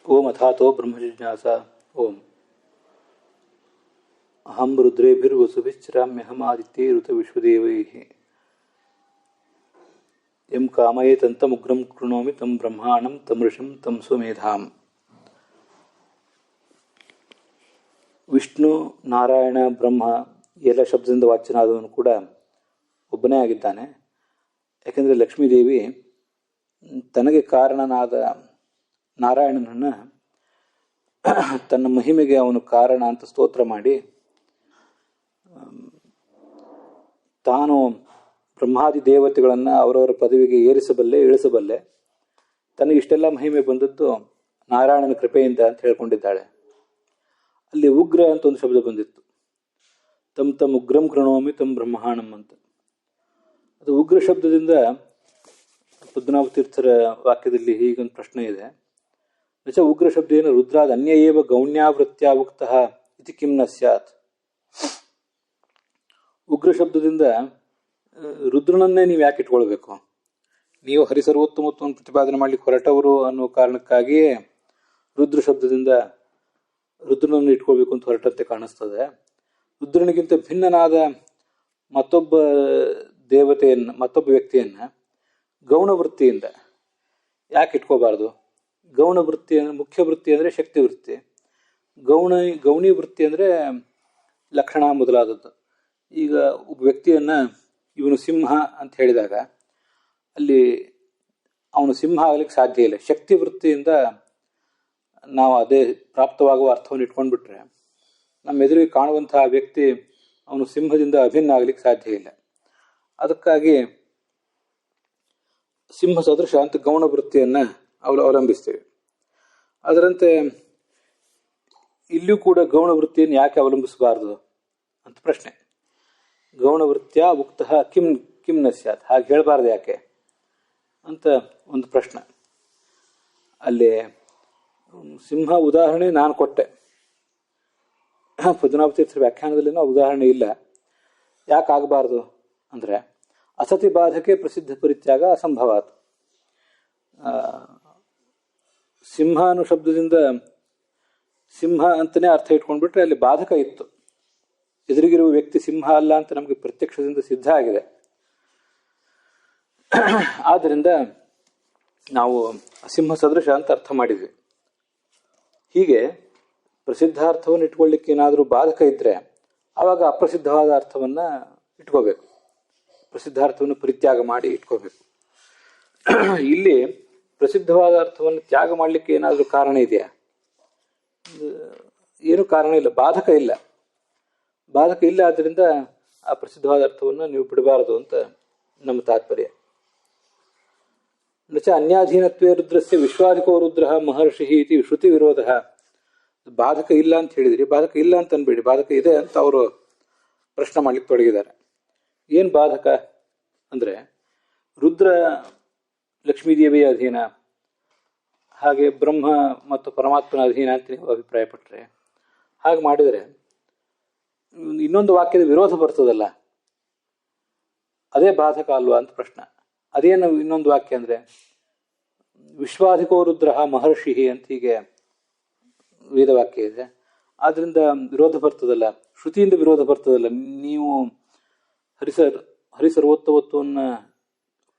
ಓಂ ಅಥಾತೋ ಬ್ರಹ್ಮಜಿಜ್ಞಾಸ. ಓಂ ಅಹಂ ರುದ್ರೇಭಿರ್ವಸುಭಿಶ್ಚರಾಮ್ಯಹಮಾದಿತ್ಯೈ ಋತವಿಶ್ವದೇವೈಃ ಯಂ ಕಾಮಯೇತಂತಮುಗ್ರಂ ಕೃಣೋಮಿ ತಂ ಬ್ರಹ್ಮಾಣಂ ತಂ ಋಷಿಂ ತಂ ಸ್ವಮೇಧಾಂ. ವಿಷ್ಣು, ನಾರಾಯಣ, ಬ್ರಹ್ಮ ಎಲ್ಲ ಶಬ್ದದಿಂದ ವಾಚ್ಯನಾದವನು ಕೂಡ ಒಬ್ಬನೇ ಆಗಿದ್ದಾನೆ. ಯಾಕೆಂದರೆ ಲಕ್ಷ್ಮೀದೇವಿ ತನಗೆ ಕಾರಣನಾದ ನಾರಾಯಣನನ್ನು ತನ್ನ ಮಹಿಮೆಗೆ ಅವನು ಕಾರಣ ಅಂತ ಸ್ತೋತ್ರ ಮಾಡಿ ತಾನು ಬ್ರಹ್ಮಾದಿ ದೇವತೆಗಳನ್ನು ಅವರವರ ಪದವಿಗೆ ಏರಿಸಬಲ್ಲೆ, ಇಳಿಸಬಲ್ಲೆ, ತನಗೆ ಇಷ್ಟೆಲ್ಲ ಮಹಿಮೆ ಬಂದದ್ದು ನಾರಾಯಣನ ಕೃಪೆಯಿಂದ ಅಂತ ಹೇಳ್ಕೊಂಡಿದ್ದಾಳೆ. ಅಲ್ಲಿ ಉಗ್ರ ಅಂತ ಒಂದು ಶಬ್ದ ಬಂದಿತ್ತು. ತಮ್ ತಮ್ ಉಗ್ರಂ ಕೃಣೋಮಿ ತಮ್ ಬ್ರಹ್ಮಾಣಂ ಅಂತ. ಅದು ಉಗ್ರ ಶಬ್ದದಿಂದ ಪದ್ಮನಾಭ ತೀರ್ಥರ ವಾಕ್ಯದಲ್ಲಿ ಹೀಗೊಂದು ಪ್ರಶ್ನೆ ಇದೆ. ನಚ ಉಗ್ರ ಶಬ್ದ ಏನು ರುದ್ರಾದ ಅನ್ಯ ಏವ ಗೌಣ್ಯಾವೃತ್ಯ ಉಕ್ತಃ ಇತಿ ಕಿಂ ನ ಸ್ಯಾತ್. ಉಗ್ರ ಶಬ್ದದಿಂದ ರುದ್ರನನ್ನೇ ನೀವು ಯಾಕೆ ಇಟ್ಕೊಳ್ಬೇಕು? ನೀವು ಹರಿಸರ್ವೋತ್ತಮತ್ವವನ್ನು ಪ್ರತಿಪಾದನೆ ಮಾಡ್ಲಿಕ್ಕೆ ಹೊರಟವರು ಅನ್ನುವ ಕಾರಣಕ್ಕಾಗಿಯೇ ರುದ್ರ ಶಬ್ದದಿಂದ ರುದ್ರನನ್ನು ಇಟ್ಕೊಳ್ಬೇಕು ಅಂತ ಹೊರಟಂತೆ ಕಾಣಿಸ್ತದೆ. ರುದ್ರನಿಗಿಂತ ಭಿನ್ನನಾದ ಮತ್ತೊಬ್ಬ ದೇವತೆಯನ್ನು, ಮತ್ತೊಬ್ಬ ವ್ಯಕ್ತಿಯನ್ನು ಗೌಣ ವೃತ್ತಿಯಿಂದ ಯಾಕೆ ಇಟ್ಕೋಬಾರ್ದು? ಗೌಣ ವೃತ್ತಿ ಮುಖ್ಯ ವೃತ್ತಿ ಅಂದರೆ ಶಕ್ತಿ ವೃತ್ತಿ, ಗೌಣಿ ವೃತ್ತಿ ಅಂದರೆ ಲಕ್ಷಣ ಮೊದಲಾದದ್ದು. ಈಗ ಒಬ್ಬ ವ್ಯಕ್ತಿಯನ್ನು ಇವನು ಸಿಂಹ ಅಂತ ಹೇಳಿದಾಗ ಅಲ್ಲಿ ಅವನು ಸಿಂಹ ಆಗಲಿಕ್ಕೆ ಸಾಧ್ಯ ಇಲ್ಲ. ಶಕ್ತಿ ವೃತ್ತಿಯಿಂದ ನಾವು ಅದೇ ಪ್ರಾಪ್ತವಾಗುವ ಅರ್ಥವನ್ನು ಇಟ್ಕೊಂಡ್ಬಿಟ್ರೆ ನಮ್ಮ ಎದುರಿಗೆ ಕಾಣುವಂತಹ ವ್ಯಕ್ತಿ ಅವನು ಸಿಂಹದಿಂದ ಅಭಿನ್ನ ಆಗಲಿಕ್ಕೆ ಸಾಧ್ಯ ಇಲ್ಲ. ಅದಕ್ಕಾಗಿ ಸಿಂಹ ಸದೃಶ ಅಂತ ಗೌಣ ವೃತ್ತಿಯನ್ನು ಅವಲಂಬಿಸ್ತೇವೆ. ಅದರಂತೆ ಇಲ್ಲಿಯೂ ಕೂಡ ಗೌಣ ವೃತ್ತಿಯನ್ನು ಯಾಕೆ ಅವಲಂಬಿಸಬಾರದು ಅಂತ ಪ್ರಶ್ನೆ. ಗೌಣವೃತ್ಯ ಉಕ್ತಃ ಕಿಂ ನ ಸ್ಯಾತ್, ಹಾಗೆ ಹೇಳಬಾರ್ದು ಯಾಕೆ ಅಂತ ಒಂದು ಪ್ರಶ್ನೆ. ಅಲ್ಲಿ ಸಿಂಹ ಉದಾಹರಣೆ ನಾನು ಕೊಟ್ಟೆ, ಪದ್ಮನಾಭ ತೀರ್ಥರ ವ್ಯಾಖ್ಯಾನದಲ್ಲಿನೂ ಉದಾಹರಣೆ ಇಲ್ಲ. ಯಾಕೆ ಆಗಬಾರ್ದು ಅಂದರೆ ಅಸತಿ ಬಾಧಕೆ ಪ್ರಸಿದ್ಧ ಪರಿತ್ಯಾಗ ಅಸಂಭವಾತ್. ಸಿಂಹ ಅನ್ನೋ ಶಬ್ದದಿಂದ ಸಿಂಹ ಅಂತಲೇ ಅರ್ಥ ಇಟ್ಕೊಂಡ್ಬಿಟ್ರೆ ಅಲ್ಲಿ ಬಾಧಕ ಇತ್ತು. ಎದುರಿಗಿರುವ ವ್ಯಕ್ತಿ ಸಿಂಹ ಅಲ್ಲ ಅಂತ ನಮಗೆ ಪ್ರತ್ಯಕ್ಷದಿಂದ ಸಿದ್ಧ ಆಗಿದೆ. ಆದ್ದರಿಂದ ನಾವು ಸಿಂಹ ಸದೃಶ ಅಂತ ಅರ್ಥ ಮಾಡಿದ್ವಿ. ಹೀಗೆ ಪ್ರಸಿದ್ಧಾರ್ಥವನ್ನು ಇಟ್ಕೊಳ್ಳಿಕ್ಕೆ ಏನಾದರೂ ಬಾಧಕ ಇದ್ದರೆ ಆವಾಗ ಅಪ್ರಸಿದ್ಧವಾದ ಅರ್ಥವನ್ನು ಇಟ್ಕೋಬೇಕು, ಪ್ರಸಿದ್ಧಾರ್ಥವನ್ನು ಪರಿತ್ಯಾಗ ಮಾಡಿ ಇಟ್ಕೋಬೇಕು. ಇಲ್ಲಿ ಪ್ರಸಿದ್ಧವಾದ ಅರ್ಥವನ್ನು ತ್ಯಾಗ ಮಾಡಲಿಕ್ಕೆ ಏನಾದರೂ ಕಾರಣ ಇದೆಯಾ? ಏನು ಕಾರಣ ಇಲ್ಲ, ಬಾಧಕ ಇಲ್ಲ. ಬಾಧಕ ಇಲ್ಲ, ಆದ್ದರಿಂದ ಆ ಪ್ರಸಿದ್ಧವಾದ ಅರ್ಥವನ್ನು ನೀವು ಬಿಡಬಾರದು ಅಂತ ನಮ್ಮ ತಾತ್ಪರ್ಯ. ನಚ ಅನ್ಯಾಧೀನತ್ವೇ ರುದ್ರಸ್ಯ ವಿಶ್ವಾಧಿಕೋ ರುದ್ರ ಮಹರ್ಷಿ ಇತಿ ಶ್ರುತಿ ವಿರೋಧ. ಬಾಧಕ ಇಲ್ಲ ಅಂತ ಹೇಳಿದ್ರಿ, ಬಾಧಕ ಇಲ್ಲ ಅಂತ ಅನ್ಬೇಡಿ, ಬಾಧಕ ಇದೆ ಅಂತ ಅವರು ಪ್ರಶ್ನೆ ಮಾಡ್ಲಿಕ್ಕೆ ತೊಡಗಿದ್ದಾರೆ. ಏನು ಬಾಧಕ ಅಂದರೆ ರುದ್ರ ಲಕ್ಷ್ಮೀದೇವಿಯ ಅಧೀನ, ಹಾಗೆ ಬ್ರಹ್ಮ ಮತ್ತು ಪರಮಾತ್ಮನ ಅಧೀನ ಅಂತ ನೀವು ಅಭಿಪ್ರಾಯಪಟ್ಟರೆ, ಹಾಗೆ ಮಾಡಿದರೆ ಇನ್ನೊಂದು ವಾಕ್ಯದ ವಿರೋಧ ಬರ್ತದಲ್ಲ, ಅದೇ ಬಾಧಕ ಅಲ್ವಾ ಅಂತ ಪ್ರಶ್ನೆ. ಅದೇನು ಇನ್ನೊಂದು ವಾಕ್ಯ ಅಂದರೆ ವಿಶ್ವಾಧಿಕೋ ರುದ್ರ ಮಹರ್ಷಿ ಅಂತ ಹೀಗೆ ವೇದವಾಕ್ಯ ಇದೆ. ಆದ್ರಿಂದ ವಿರೋಧ ಬರ್ತದಲ್ಲ, ಶ್ರುತಿಯಿಂದ ವಿರೋಧ ಬರ್ತದಲ್ಲ. ನೀವು ಹರಿಸರ್ವೋತ್ತಮತ್ವವನ್ನು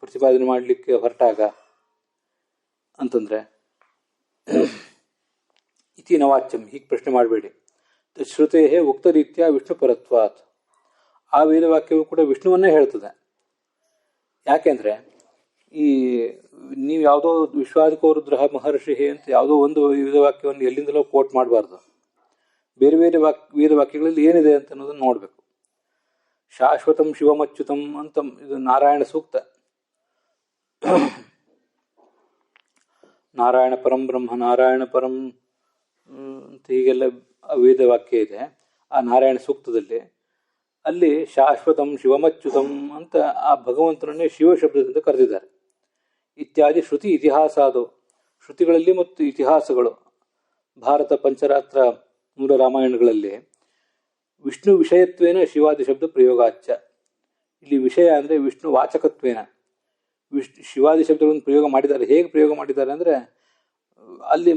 ಪ್ರತಿಪಾದನೆ ಮಾಡಲಿಕ್ಕೆ ಹೊರಟಾಗ ಅಂತಂದ್ರೆ ಇತಿ ನವಾಚ್ಯಂ, ಹೀಗೆ ಪ್ರಶ್ನೆ ಮಾಡಬೇಡಿ. ಶ್ರುತೇ ಉಕ್ತ ರೀತ್ಯ ವಿಷ್ಣು ಪರತ್ವಾತ್. ಆ ವೇದವಾಕ್ಯವು ಕೂಡ ವಿಷ್ಣುವನ್ನೇ ಹೇಳ್ತದೆ. ಯಾಕೆಂದ್ರೆ ಈ ನೀವು ಯಾವುದೋ ವಿಶ್ವಾಧಿಕೋ ರುದ್ರ ಮಹರ್ಷಿ ಅಂತ ಯಾವುದೋ ಒಂದು ವೇದವಾಕ್ಯವನ್ನು ಎಲ್ಲಿಂದಲೋ ಕೋಟ್ ಮಾಡಬಾರ್ದು. ಬೇರೆ ಬೇರೆ ವೇದವಾಕ್ಯಗಳಲ್ಲಿ ಏನಿದೆ ಅಂತ ಅನ್ನೋದನ್ನು ನೋಡಬೇಕು. ಶಾಶ್ವತಂ ಶಿವಮಚ್ಯುತಂ ಅಂತ ಇದು ನಾರಾಯಣ ಸೂಕ್ತ. ನಾರಾಯಣ ಪರಂ ಬ್ರಹ್ಮ, ನಾರಾಯಣ ಪರಂ ಅಂತ ಹೀಗೆಲ್ಲ ವೇದವಾಕ್ಯ ಇದೆ. ಆ ನಾರಾಯಣ ಸೂಕ್ತದಲ್ಲಿ ಅಲ್ಲಿ ಶಾಶ್ವತಂ ಶಿವಮಚ್ಯುತಂ ಅಂತ ಆ ಭಗವಂತನನ್ನೇ ಶಿವ ಶಬ್ದದಿಂದ ಕರೆದಿದ್ದಾರೆ. ಇತ್ಯಾದಿ ಶ್ರುತಿ ಇತಿಹಾಸ ಅದು. ಶ್ರುತಿಗಳಲ್ಲಿ ಮತ್ತು ಇತಿಹಾಸಗಳು, ಭಾರತ ಪಂಚರಾತ್ರ ಮೂಲ ರಾಮಾಯಣಗಳಲ್ಲಿ ವಿಷ್ಣು ವಿಷಯತ್ವೇನ ಶಿವಾದಿ ಶಬ್ದ ಪ್ರಯೋಗಾಚ್ಯ. ಇಲ್ಲಿ ವಿಷಯ ಅಂದರೆ ವಿಷ್ಣು ವಾಚಕತ್ವೇನ ಶಿವಾದಿ ಶಬ್ದಗಳನ್ನು ಪ್ರಯೋಗ ಮಾಡಿದ್ದಾರೆ. ಹೇಗೆ ಪ್ರಯೋಗ ಮಾಡಿದ್ದಾರೆ ಅಂದರೆ ಅಲ್ಲಿ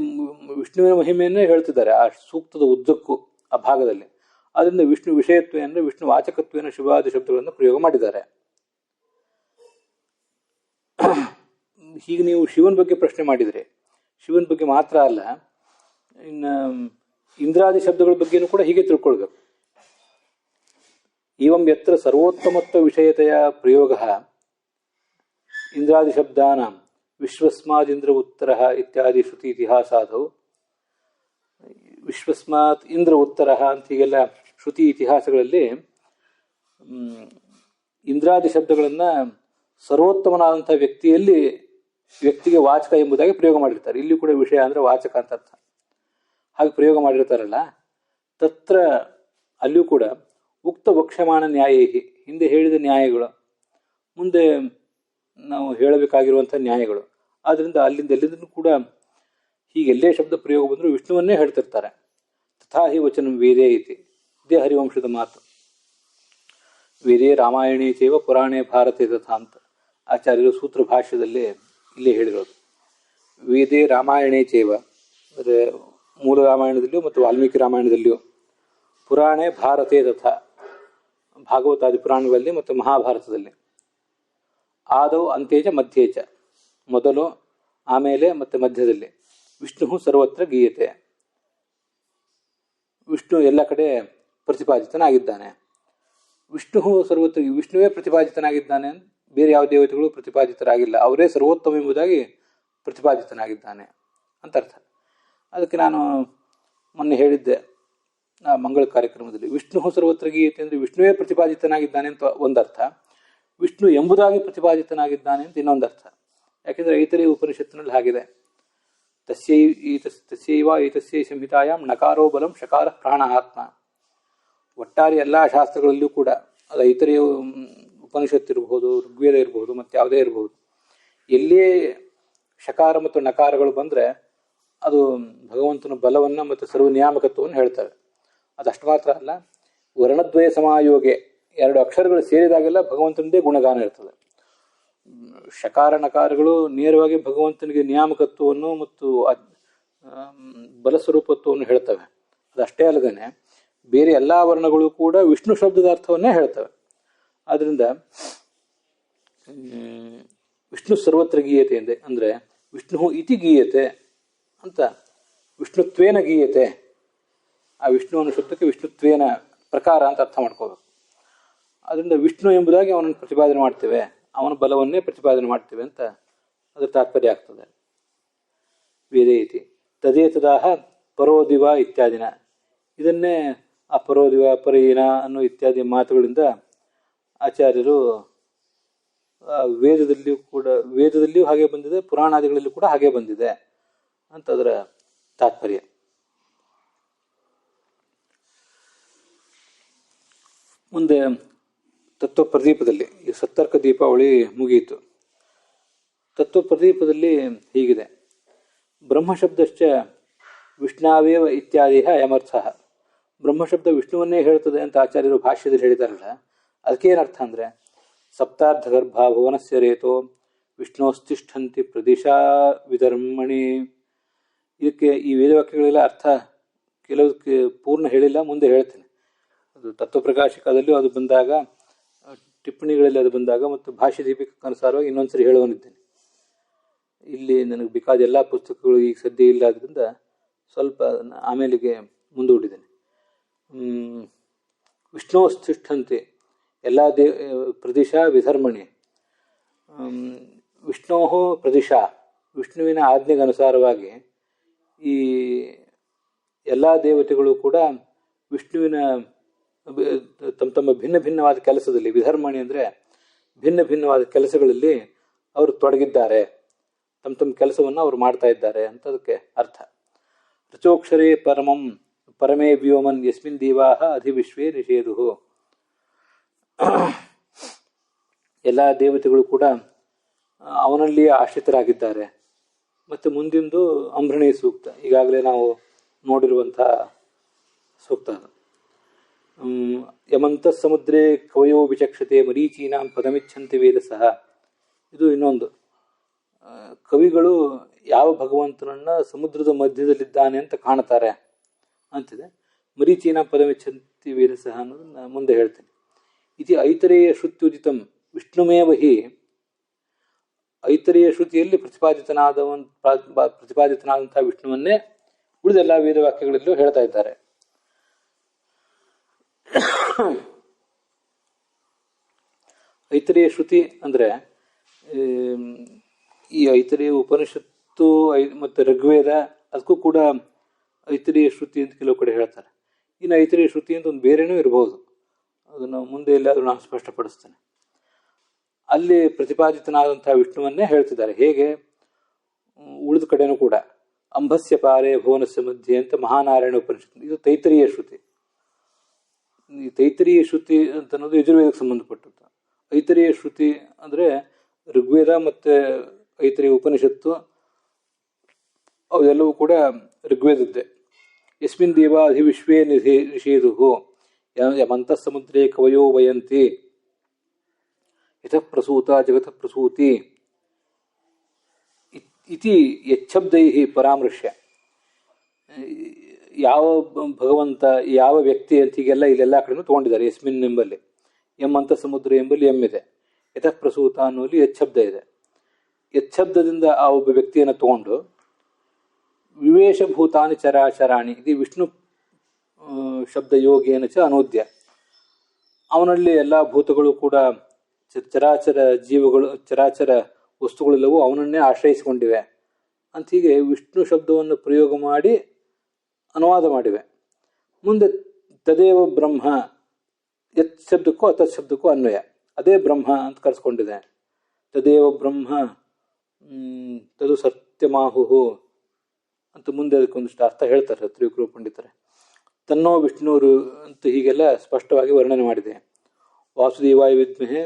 ವಿಷ್ಣುವಿನ ಮಹಿಮೆಯನ್ನೇ ಹೇಳ್ತಿದ್ದಾರೆ ಆ ಸೂಕ್ತದ ಉದ್ದಕ್ಕೂ ಆ ಭಾಗದಲ್ಲಿ. ಅದರಿಂದ ವಿಷ್ಣು ವಿಷಯತ್ವ ಅಂದರೆ ವಿಷ್ಣು ವಾಚಕತ್ವೇನ ಶಿವಾದಿ ಶಬ್ದಗಳನ್ನು ಪ್ರಯೋಗ ಮಾಡಿದ್ದಾರೆ. ಹೀಗೆ ನೀವು ಶಿವನ ಬಗ್ಗೆ ಪ್ರಶ್ನೆ ಮಾಡಿದರೆ ಶಿವನ ಬಗ್ಗೆ ಮಾತ್ರ ಅಲ್ಲ, ಇನ್ನು ಇಂದ್ರಾದಿ ಶಬ್ದಗಳ ಬಗ್ಗೆನೂ ಕೂಡ ಹೀಗೆ ತಿಳ್ಕೊಳ್ಬೇಕು. ಇವಂ ಯತ್ರ ಸರ್ವೋತ್ತಮತ್ವ ವಿಷಯತೆಯ ಪ್ರಯೋಗ ಇಂದ್ರಾದಿ ಶಬ್ದಾನ ವಿಶ್ವಸ್ಮಾದಿಂದ್ರ ಉತ್ತರ ಇತ್ಯಾದಿ ಶ್ರುತಿ ಇತಿಹಾಸಾದವು. ವಿಶ್ವಸ್ಮಾತ್ ಇಂದ್ರ ಉತ್ತರ ಅಂತ ಹೀಗೆಲ್ಲ ಶ್ರುತಿ ಇತಿಹಾಸಗಳಲ್ಲಿ ಇಂದ್ರಾದಿ ಶಬ್ದಗಳನ್ನು ಸರ್ವೋತ್ತಮನಾದಂಥ ವ್ಯಕ್ತಿಗೆ ವಾಚಕ ಎಂಬುದಾಗಿ ಪ್ರಯೋಗ ಮಾಡಿರ್ತಾರೆ. ಇಲ್ಲಿ ಕೂಡ ವಿಷಯ ಅಂದರೆ ವಾಚಕ ಅಂತ ಅರ್ಥ. ಹಾಗೆ ಪ್ರಯೋಗ ಮಾಡಿರ್ತಾರಲ್ಲ, ತತ್ರ ಅಲ್ಲಿಯೂ ಕೂಡ ಉಕ್ತ ವಕ್ಷ್ಯಮಾನ ನ್ಯಾಯೈ, ಹಿಂದೆ ಹೇಳಿದ ನ್ಯಾಯಗಳು ಮುಂದೆ ನಾವು ಹೇಳಬೇಕಾಗಿರುವಂಥ ನ್ಯಾಯಗಳು. ಆದ್ದರಿಂದ ಎಲ್ಲಿಂದಲೂ ಕೂಡ ಹೀಗೆಲ್ಲೇ ಶಬ್ದ ಪ್ರಯೋಗ ಬಂದರೂ ವಿಷ್ಣುವನ್ನೇ ಹೇಳ್ತಿರ್ತಾರೆ. ತಥಾ ಹಿ ವಚನ ವೇದೇ ಐತಿ, ಇದೇ ಹರಿವಂಶದ ಮಾತು. ವೇದೇ ರಾಮಾಯಣೇ ಚೈವ ಪುರಾಣೇ ಭಾರತೆ ತಥಾ ಅಂತ ಆಚಾರ್ಯರು ಸೂತ್ರ ಭಾಷ್ಯದಲ್ಲಿ ಇಲ್ಲೇ ಹೇಳಿರೋದು. ವೇದೇ ರಾಮಾಯಣೇ ಚೈವ ಅಂದರೆ ಮೂಲ ರಾಮಾಯಣದಲ್ಲಿಯೂ ಮತ್ತು ವಾಲ್ಮೀಕಿ ರಾಮಾಯಣದಲ್ಲಿಯೂ, ಪುರಾಣೇ ಭಾರತೆ ತಥಾ ಭಾಗವತಾದಿ ಪುರಾಣಗಳಲ್ಲಿ ಮತ್ತು ಮಹಾಭಾರತದಲ್ಲಿ, ಆದೌ ಅಂತ್ಯೇಚ ಮಧ್ಯೇಚ ಮೊದಲು ಆಮೇಲೆ ಮತ್ತು ಮಧ್ಯದಲ್ಲಿ, ವಿಷ್ಣು ಸರ್ವತ್ರ ಗೀಯತೆ, ವಿಷ್ಣು ಎಲ್ಲ ಕಡೆ ಪ್ರತಿಪಾದಿತನಾಗಿದ್ದಾನೆ. ವಿಷ್ಣು ಸರ್ವತ್ರ, ವಿಷ್ಣುವೇ ಪ್ರತಿಪಾದಿತನಾಗಿದ್ದಾನೆ, ಬೇರೆ ಯಾವ ದೇವತೆಗಳು ಪ್ರತಿಪಾದಿತರಾಗಿಲ್ಲ, ಅವರೇ ಸರ್ವೋತ್ತಮ ಎಂಬುದಾಗಿ ಪ್ರತಿಪಾದಿತನಾಗಿದ್ದಾನೆ ಅಂತ ಅರ್ಥ. ಅದಕ್ಕೆ ನಾನು ಮೊನ್ನೆ ಹೇಳಿದ್ದೆ ಆ ಮಂಗಳ ಕಾರ್ಯಕ್ರಮದಲ್ಲಿ, ವಿಷ್ಣು ಸರ್ವತ್ರ ಗೀಯತೆ ಅಂದರೆ ವಿಷ್ಣುವೇ ಪ್ರತಿಪಾದಿತನಾಗಿದ್ದಾನೆ ಅಂತ ಒಂದರ್ಥ, ವಿಷ್ಣು ಎಂಬುದಾಗಿ ಪ್ರತಿಪಾದಿತನಾಗಿದ್ದಾನೆ ಅಂತ ಇನ್ನೊಂದರ್ಥ. ಯಾಕೆಂದರೆ ಐತರೇಯ ಉಪನಿಷತ್ತಿನಲ್ಲಿ ಹಾಗಿದೆ, ತಸ್ಯೈವ ಏತಸ್ಯೈ ಸಂಹಿತಾಯಾಮ್ ನಕಾರೋ ಬಲಂ ಶಕಾರ ಪ್ರಾಣ ಆತ್ಮ. ಒಟ್ಟಾರೆ ಎಲ್ಲ ಶಾಸ್ತ್ರಗಳಲ್ಲೂ ಕೂಡ, ಅದು ಐತರೇಯ ಉಪನಿಷತ್ತು ಇರಬಹುದು, ಋಗ್ವೇದ ಇರಬಹುದು, ಮತ್ತು ಯಾವುದೇ ಇರಬಹುದು, ಎಲ್ಲೇ ಶಕಾರ ಮತ್ತು ನಕಾರಗಳು ಬಂದರೆ ಅದು ಭಗವಂತನ ಬಲವನ್ನು ಮತ್ತು ಸರ್ವನಿಯಾಮಕತ್ವವನ್ನು ಹೇಳ್ತಾರೆ. ಅದಷ್ಟು ಮಾತ್ರ ಅಲ್ಲ, ವರ್ಣದ್ವಯ ಸಮಾಯೋಗೆ ಎರಡು ಅಕ್ಷರಗಳು ಸೇರಿದಾಗೆಲ್ಲ ಭಗವಂತನದೇ ಗುಣಗಾನ ಇರ್ತದೆ. ಶಕಾರ ನಕಾರಗಳು ನೇರವಾಗಿ ಭಗವಂತನಿಗೆ ನಿಯಾಮಕತ್ವವನ್ನು ಮತ್ತು ಬಲಸ್ವರೂಪತ್ವವನ್ನು ಹೇಳ್ತವೆ. ಅದಷ್ಟೇ ಅಲ್ಲದೇ ಬೇರೆ ಎಲ್ಲ ವರ್ಣಗಳು ಕೂಡ ವಿಷ್ಣು ಶಬ್ದದ ಅರ್ಥವನ್ನೇ ಹೇಳ್ತವೆ. ಆದ್ದರಿಂದ ವಿಷ್ಣು ಸರ್ವತ್ರ ಗೀಯತೆ ಅಂದರೆ ವಿಷ್ಣು ಇತಿ ಗೀಯತೆ ಅಂತ, ವಿಷ್ಣುತ್ವೇನ ಗೀಯತೆ, ಆ ವಿಷ್ಣು ಅನ್ನೋ ಶಬ್ದಕ್ಕೆ ವಿಷ್ಣುತ್ವೇನ ಪ್ರಕಾರ ಅಂತ ಅರ್ಥ ಮಾಡ್ಕೋಬೇಕು. ಅದರಿಂದ ವಿಷ್ಣು ಎಂಬುದಾಗಿ ಅವನನ್ನು ಪ್ರತಿಪಾದನೆ ಮಾಡ್ತೇವೆ, ಅವನ ಬಲವನ್ನೇ ಪ್ರತಿಪಾದನೆ ಮಾಡ್ತೇವೆ ಅಂತ ಅದರ ತಾತ್ಪರ್ಯ ಆಗ್ತದೆ. ವೇದೇ ಇತಿ ತದೇತದಾಹ ಪರೋದಿವ ಇತ್ಯಾದಿನ, ಇದನ್ನೇ ಆ ಪರೋದಿವ ಪರೀನ ಅನ್ನೋ ಇತ್ಯಾದಿ ಮಾತುಗಳಿಂದ ಆಚಾರ್ಯರು ವೇದದಲ್ಲಿಯೂ ಹಾಗೆ ಬಂದಿದೆ, ಪುರಾಣಾದಿಗಳಲ್ಲೂ ಕೂಡ ಹಾಗೆ ಬಂದಿದೆ ಅಂತ ಅದರ ತಾತ್ಪರ್ಯ. ಮುಂದೆ ತತ್ವ ಪ್ರದೀಪದಲ್ಲಿ, ಈ ಸತ್ತರ್ಕ ದೀಪಾವಳಿ ಮುಗಿಯಿತು. ತತ್ವ ಪ್ರದೀಪದಲ್ಲಿ ಹೀಗಿದೆ, ಬ್ರಹ್ಮಶಬ್ದಶ್ಚ ವಿಷ್ಣಾವೇವ ಇತ್ಯಾದಿ ಅಯಮರ್ಥ. ಬ್ರಹ್ಮಶಬ್ದ ವಿಷ್ಣುವನ್ನೇ ಹೇಳ್ತದೆ ಅಂತ ಆಚಾರ್ಯರು ಭಾಷ್ಯದಲ್ಲಿ ಹೇಳಿದಾರಲ್ಲ, ಅದಕ್ಕೇನರ್ಥ ಅಂದರೆ, ಸಪ್ತಾರ್ಧ ಗರ್ಭ ಭುವನಸ್ಯ ರೇತೋ ವಿಷ್ಣೋಸ್ತಿಷ್ಠಂತಿ ಪ್ರದಿಶಾ ವಿಧರ್ಮಣಿ. ಇದಕ್ಕೆ ಈ ವೇದವಾಕ್ಯಗಳೆಲ್ಲ ಅರ್ಥ ಕೆಲವಕ್ಕೆ ಪೂರ್ಣ ಹೇಳಿಲ್ಲ, ಮುಂದೆ ಹೇಳ್ತೇನೆ. ಅದು ತತ್ವಪ್ರಕಾಶಕದಲ್ಲೂ ಅದು ಬಂದಾಗ, ಟಿಪ್ಪಣಿಗಳಲ್ಲಿ ಅದು ಬಂದಾಗ, ಮತ್ತು ಭಾಷ್ಯ ದೀಪಿಕಕ್ಕನುಸಾರವಾಗಿ ಇನ್ನೊಂದ್ಸರಿ ಹೇಳುವನಿದ್ದೇನೆ. ಇಲ್ಲಿ ನನಗೆ ಬೇಕಾದ ಎಲ್ಲ ಪುಸ್ತಕಗಳು ಈಗ ಸದ್ಯ ಇಲ್ಲ, ಆದ್ದರಿಂದ ಸ್ವಲ್ಪ ಆಮೇಲೆಗೆ ಮುಂದೂಡಿದ್ದೇನೆ. ವಿಷ್ಣೋಸ್ತಿಷ್ಠಂತೆ ಎಲ್ಲ ಪ್ರದಿಶಾ ವಿಧರ್ಮಣಿ, ವಿಷ್ಣೋ ಪ್ರದಿಶಾ, ವಿಷ್ಣುವಿನ ಆಜ್ಞೆಗನುಸಾರವಾಗಿ ಈ ಎಲ್ಲ ದೇವತೆಗಳು ಕೂಡ ವಿಷ್ಣುವಿನ ತಮ್ಮ ಭಿನ್ನ ಭಿನ್ನವಾದ ಕೆಲಸದಲ್ಲಿ, ವಿಧರ್ಮಣಿ ಅಂದರೆ ಭಿನ್ನ ಭಿನ್ನವಾದ ಕೆಲಸಗಳಲ್ಲಿ ಅವರು ತೊಡಗಿದ್ದಾರೆ, ತಮ್ಮ ಕೆಲಸವನ್ನು ಅವರು ಮಾಡ್ತಾ ಇದ್ದಾರೆ ಅಂತ ಅದಕ್ಕೆ ಅರ್ಥ. ಋಚೋಕ್ಷರೇ ಪರಮೇ ವ್ಯೋಮನ್ ಯಸ್ಮಿನ್ ದೇವಾಹ ಅಧಿವಿಶ್ವೇ ನಿಷೇಧು. ಎಲ್ಲ ದೇವತೆಗಳು ಕೂಡ ಅವನಲ್ಲಿಯೇ ಆಶ್ರಿತರಾಗಿದ್ದಾರೆ. ಮತ್ತು ಮುಂದಿಂದು ಅಂಬ್ರಣಿ ಸೂಕ್ತ, ಈಗಾಗಲೇ ನಾವು ನೋಡಿರುವಂತಹ ಸೂಕ್ತ. ಯಮಂತ ಸಮುದ್ರೇ ಕವಯೋ ವಿಚಕ್ಷತೆ ಮರೀಚೀನಾಂ ಪದಮಿಚ್ಛಂತಿ ವೇದಸಃ. ಇದು ಇನ್ನೊಂದು, ಕವಿಗಳು ಯಾವ ಭಗವಂತನನ್ನ ಸಮುದ್ರದ ಮಧ್ಯದಲ್ಲಿದ್ದಾನೆ ಅಂತ ಕಾಣ್ತಾರೆ ಅಂತಿದೆ. ಮರೀಚೀನ ಪದಮಿಚ್ಛಂತಿ ವೇದಸಃ ಅನ್ನೋದನ್ನ ಮುಂದೆ ಹೇಳ್ತೇನೆ. ಇತಿ ಐತರೇಯ ಶ್ರುತ್ಯುದಿತಂ ವಿಷ್ಣುಮೇವ ಹಿ, ಐತರೇಯ ಶ್ರುತಿಯಲ್ಲಿ ಪ್ರತಿಪಾದಿತನಾದಂತಹ ವಿಷ್ಣುವನ್ನೇ ಉಳಿದೆಲ್ಲ ವೇದವಾಕ್ಯಗಳಲ್ಲೂ ಹೇಳ್ತಾ ಇದ್ದಾರೆ. ಐತರೇಯ ಶ್ರುತಿ ಅಂದ್ರೆ ಈ ಐತರೇಯ ಉಪನಿಷತ್ತು ಮತ್ತು ಋಗ್ವೇದ, ಅದಕ್ಕೂ ಕೂಡ ಐತರೇಯ ಶ್ರುತಿ ಅಂತ ಕೆಲವು ಕಡೆ ಹೇಳ್ತಾರೆ. ಇನ್ನು ಐತರೇಯ ಶ್ರುತಿ ಅಂತ ಒಂದು ಬೇರೆನೂ ಇರಬಹುದು, ಅದನ್ನು ಮುಂದೆ ಎಲ್ಲಾದರೂ ನಾನು ಸ್ಪಷ್ಟಪಡಿಸ್ತೇನೆ. ಅಲ್ಲಿ ಪ್ರತಿಪಾದಿತನಾದಂತಹ ವಿಷ್ಣುವನ್ನೇ ಹೇಳ್ತಿದ್ದಾರೆ. ಹೇಗೆ ಉಳಿದ ಕಡೆನೂ ಕೂಡ ಅಂಬಸ್ಯ ಪಾರೇ ಭುವನಸ್ಯ ಮಧ್ಯೆ ಅಂತ ಮಹಾನಾರಾಯಣ ಉಪನಿಷತ್ತು, ಇದು ತೈತರೀಯ ಶ್ರುತಿ. ಈ ತೈತರೀಯ ಶ್ರುತಿ ಅಂತ ಅನ್ನೋದು ಯಜುರ್ವೇದಕ್ಕೆ ಸಂಬಂಧಪಟ್ಟದ್ದು. ಐತರೇಯ ಶ್ರುತಿ ಅಂದ್ರೆ ಋಗ್ವೇದ ಮತ್ತೆ ಐತರೇಯ ಉಪನಿಷತ್ತು ಅವೆಲ್ಲವೂ ಕೂಡ ಋಗ್ವೇದದ್ದೇ. ಯಸ್ಮಿನ್ ದೇವಾಧಿ ವಿಶ್ವೇ ನಿಷೇಧು ಯಮಂತಃ ಸಮುದ್ರೇ ಕವಯೋ ವಯಂತಿ ಯತಃ ಪ್ರಸೂತ ಜಗತಃ ಪ್ರಸೂತಿ ಇತಿ ಯಚ್ಛಬ್ದೈಃ ಪರಾಮೃಶ್ಯ. ಯಾವ ಭಗವಂತ, ಯಾವ ವ್ಯಕ್ತಿ ಅಂತ ಹೀಗೆಲ್ಲ ಇಲ್ಲೆಲ್ಲ ಕಡೆನೂ ತಗೊಂಡಿದ್ದಾರೆ. ಯಸ್ಮಿನ್ ಎಂಬಲ್ಲಿ ಎಮ್ಮಂತ ಸಮುದ್ರ ಎಂಬಲ್ಲಿ ಎಮ್ಮಿದೆ. ಯತಃ ಪ್ರಸೂತ ಅನ್ನೋಲ್ಲಿ ಯಚ್ಛಬ್ದ ಇದೆ. ಯಚ್ಛಬ್ದದಿಂದ ಆ ಒಬ್ಬ ವ್ಯಕ್ತಿಯನ್ನು ತಗೊಂಡು ವಿವೇಶಭೂತಾನಿ ಚರಾಚರಾಣಿ, ಇದು ವಿಷ್ಣು ಶಬ್ದ ಯೋಗೇನ ಚ ಅನೂದ್ಯ, ಅವನಲ್ಲಿ ಎಲ್ಲ ಭೂತಗಳು ಕೂಡ ಚರಾಚರ ಜೀವಗಳು, ಚರಾಚರ ವಸ್ತುಗಳೆಲ್ಲವೂ ಅವನನ್ನೇ ಆಶ್ರಯಿಸಿಕೊಂಡಿವೆ ಅಂತ ಹೀಗೆ ವಿಷ್ಣು ಶಬ್ದವನ್ನು ಪ್ರಯೋಗ ಮಾಡಿ ಅನುವಾದ ಮಾಡಿವೆ. ಮುಂದೆ ತದೇವ ಬ್ರಹ್ಮ, ಯತ್ ಶಬ್ದಕ್ಕೂ ಅತತ್ ಶಬ್ದಕ್ಕೂ ಅನ್ವಯ, ಅದೇ ಬ್ರಹ್ಮ ಅಂತ ಕರೆಸ್ಕೊಂಡಿದೆ. ತದೇವ ಬ್ರಹ್ಮ ತದು ಸತ್ಯಮಾಹು ಅಂತ ಮುಂದೆ ಅದಕ್ಕೊಂದಿಷ್ಟು ಅರ್ಥ ಹೇಳ್ತಾರೆ ತ್ರಿವಿಕ್ರಮ ಪಂಡಿತರೆ. ತನ್ನೋ ವಿಷ್ಣುರು ಅಂತ ಹೀಗೆಲ್ಲ ಸ್ಪಷ್ಟವಾಗಿ ವರ್ಣನೆ ಮಾಡಿದೆ. ವಾಸುದೇವಾಯ ವಿದ್ಮಹೆ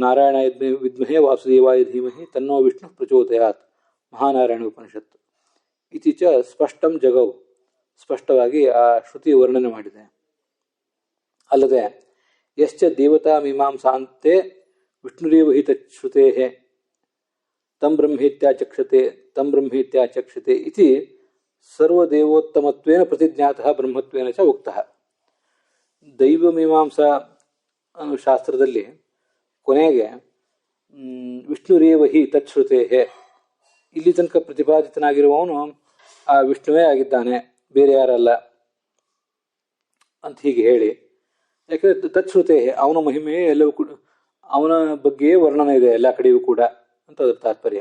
ನಾರಾಯಣ ವಿದ್ಮಹೆ ವಾಸುದೇವಾಯ ಧೀಮಹಿ ತನ್ನೋ ವಿಷ್ಣು ಪ್ರಚೋದಯಾತ್, ಮಹಾನಾರಾಯಣ ಉಪನಿಷತ್ತು. ಇತೀಚ ಸ್ಪಷ್ಟಂ ಜಗವು, ಸ್ಪಷ್ಟವಾಗಿ ಆ ಶ್ರುತಿ ವರ್ಣನೆ ಮಾಡಿದೆ. ಅಲ್ಲದೆ ಯಶ್ಚ ದೇವತಾ ಮೀಮಾಂಸಾಂತೆ ವಿಷ್ಣುರೇವ ಹಿ ತಚ್ಛ್ರುತೆ ತಂ ಬ್ರಹ್ಮೇತ್ಯಾಚಕ್ಷತೆ ತಂ ಬ್ರಹ್ಮೇತ್ಯಾಚಕ್ಷತೆ ಇತಿ ಸರ್ವದೇವೋತ್ತಮತ್ವೇನ ಪ್ರತಿಜ್ಞಾತಃ ಬ್ರಹ್ಮತ್ವೇನ ಚ ಉಕ್ತಃ. ದೈವಮೀಮಾಂಸಾ ಶಾಸ್ತ್ರದಲ್ಲಿ ಕೊನೆಗೆ ವಿಷ್ಣುರೇವ ಹಿ ತಚ್ಛ್ರುತೆ, ಇಲ್ಲಿ ತನಕ ಪ್ರತಿಪಾದಿತನಾಗಿರುವವನು ಆ ವಿಷ್ಣುವೇ ಆಗಿದ್ದಾನೆ, ಬೇರೆ ಯಾರಲ್ಲ ಅಂತ ಹೀಗೆ ಹೇಳಿ, ಯಾಕಂದ್ರೆ ತಚ್ಛ್ರುತೆ ಅವನ ಮಹಿಮೆ ಎಲ್ಲವೂ ಕೂಡ ಅವನ ಬಗ್ಗೆಯೇ ವರ್ಣನೆ ಇದೆ ಎಲ್ಲ ಕಡೆಯೂ ಕೂಡ ಅಂತ ಅದರ ತಾತ್ಪರ್ಯ.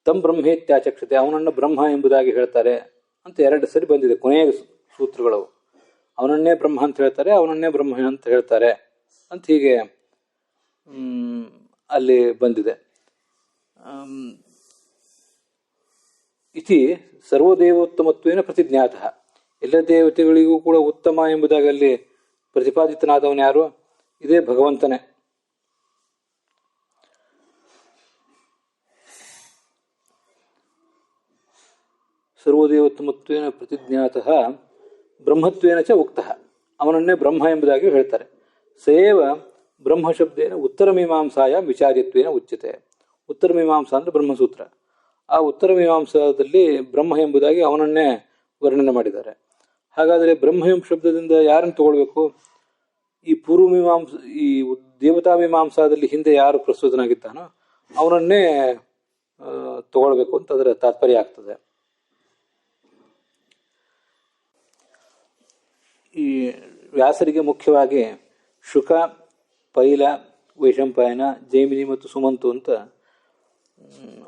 ತಂ ಬ್ರಹ್ಮೇತ್ಯಾಚಕ್ಷತೆ, ಅವನನ್ನು ಬ್ರಹ್ಮ ಎಂಬುದಾಗಿ ಹೇಳ್ತಾರೆ ಅಂತ ಎರಡು ಸರಿ ಬಂದಿದೆ ಕೊನೆಯ ಸೂತ್ರಗಳವು. ಅವನನ್ನೇ ಬ್ರಹ್ಮ ಅಂತ ಹೇಳ್ತಾರೆ, ಅವನನ್ನೇ ಬ್ರಹ್ಮ ಅಂತ ಹೇಳ್ತಾರೆ ಅಂತ ಹೀಗೆ ಅಲ್ಲಿ ಬಂದಿದೆ. ಇತಿ ಸರ್ವದೇವೋತ್ತಮತ್ವೇನ ಪ್ರತಿಜ್ಞಾತಃ, ಎಲ್ಲ ದೇವತೆಗಳಿಗೂ ಕೂಡ ಉತ್ತಮ ಎಂಬುದಾಗಿ ಅಲ್ಲಿ ಪ್ರತಿಪಾದಿತನಾದವನು ಯಾರು? ಇದೇ ಭಗವಂತನೇ. ಸರ್ವದೇವೋತ್ತಮತ್ವೇನ ಪ್ರತಿಜ್ಞಾತಃ ಬ್ರಹ್ಮತ್ವೇನ ಚ ಉಕ್ತಃ, ಅವನನ್ನೇ ಬ್ರಹ್ಮ ಎಂಬುದಾಗಿ ಹೇಳ್ತಾರೆ. ಸೇವ ಬ್ರಹ್ಮಶಬ್ದೇನ ಉತ್ತರ ಮೀಮಾಂಸಾಯ ವಿಚಾರ್ಯತ್ವೇನ ಉಚ್ಯತೆ. ಉತ್ತರ ಮೀಮಾಂಸಾ ಅಂದ್ರೆ ಬ್ರಹ್ಮಸೂತ್ರ. ಆ ಉತ್ತರ ಮೀಮಾಂಸಾದಲ್ಲಿ ಬ್ರಹ್ಮ ಎಂಬುದಾಗಿ ಅವನನ್ನೇ ವರ್ಣನೆ ಮಾಡಿದ್ದಾರೆ. ಹಾಗಾದರೆ ಬ್ರಹ್ಮ ಎಂಬ ಶಬ್ದದಿಂದ ಯಾರನ್ನು ತಗೊಳ್ಬೇಕು? ಈ ಪೂರ್ವ ಮೀಮಾಂಸ, ಈ ದೇವತಾ ಮೀಮಾಂಸಾದಲ್ಲಿ ಹಿಂದೆ ಯಾರು ಪ್ರಸ್ತುತನಾಗಿದ್ದಾನೋ ಅವನನ್ನೇ ತಗೊಳ್ಬೇಕು ಅಂತ ಅದರ ತಾತ್ಪರ್ಯ ಆಗ್ತದೆ. ಈ ವ್ಯಾಸರಿಗೆ ಮುಖ್ಯವಾಗಿ ಶುಕ, ಪೈಲ, ವೈಶಂಪಾಯನ, ಜೈಮಿನಿ ಮತ್ತು ಸುಮಂತು ಅಂತ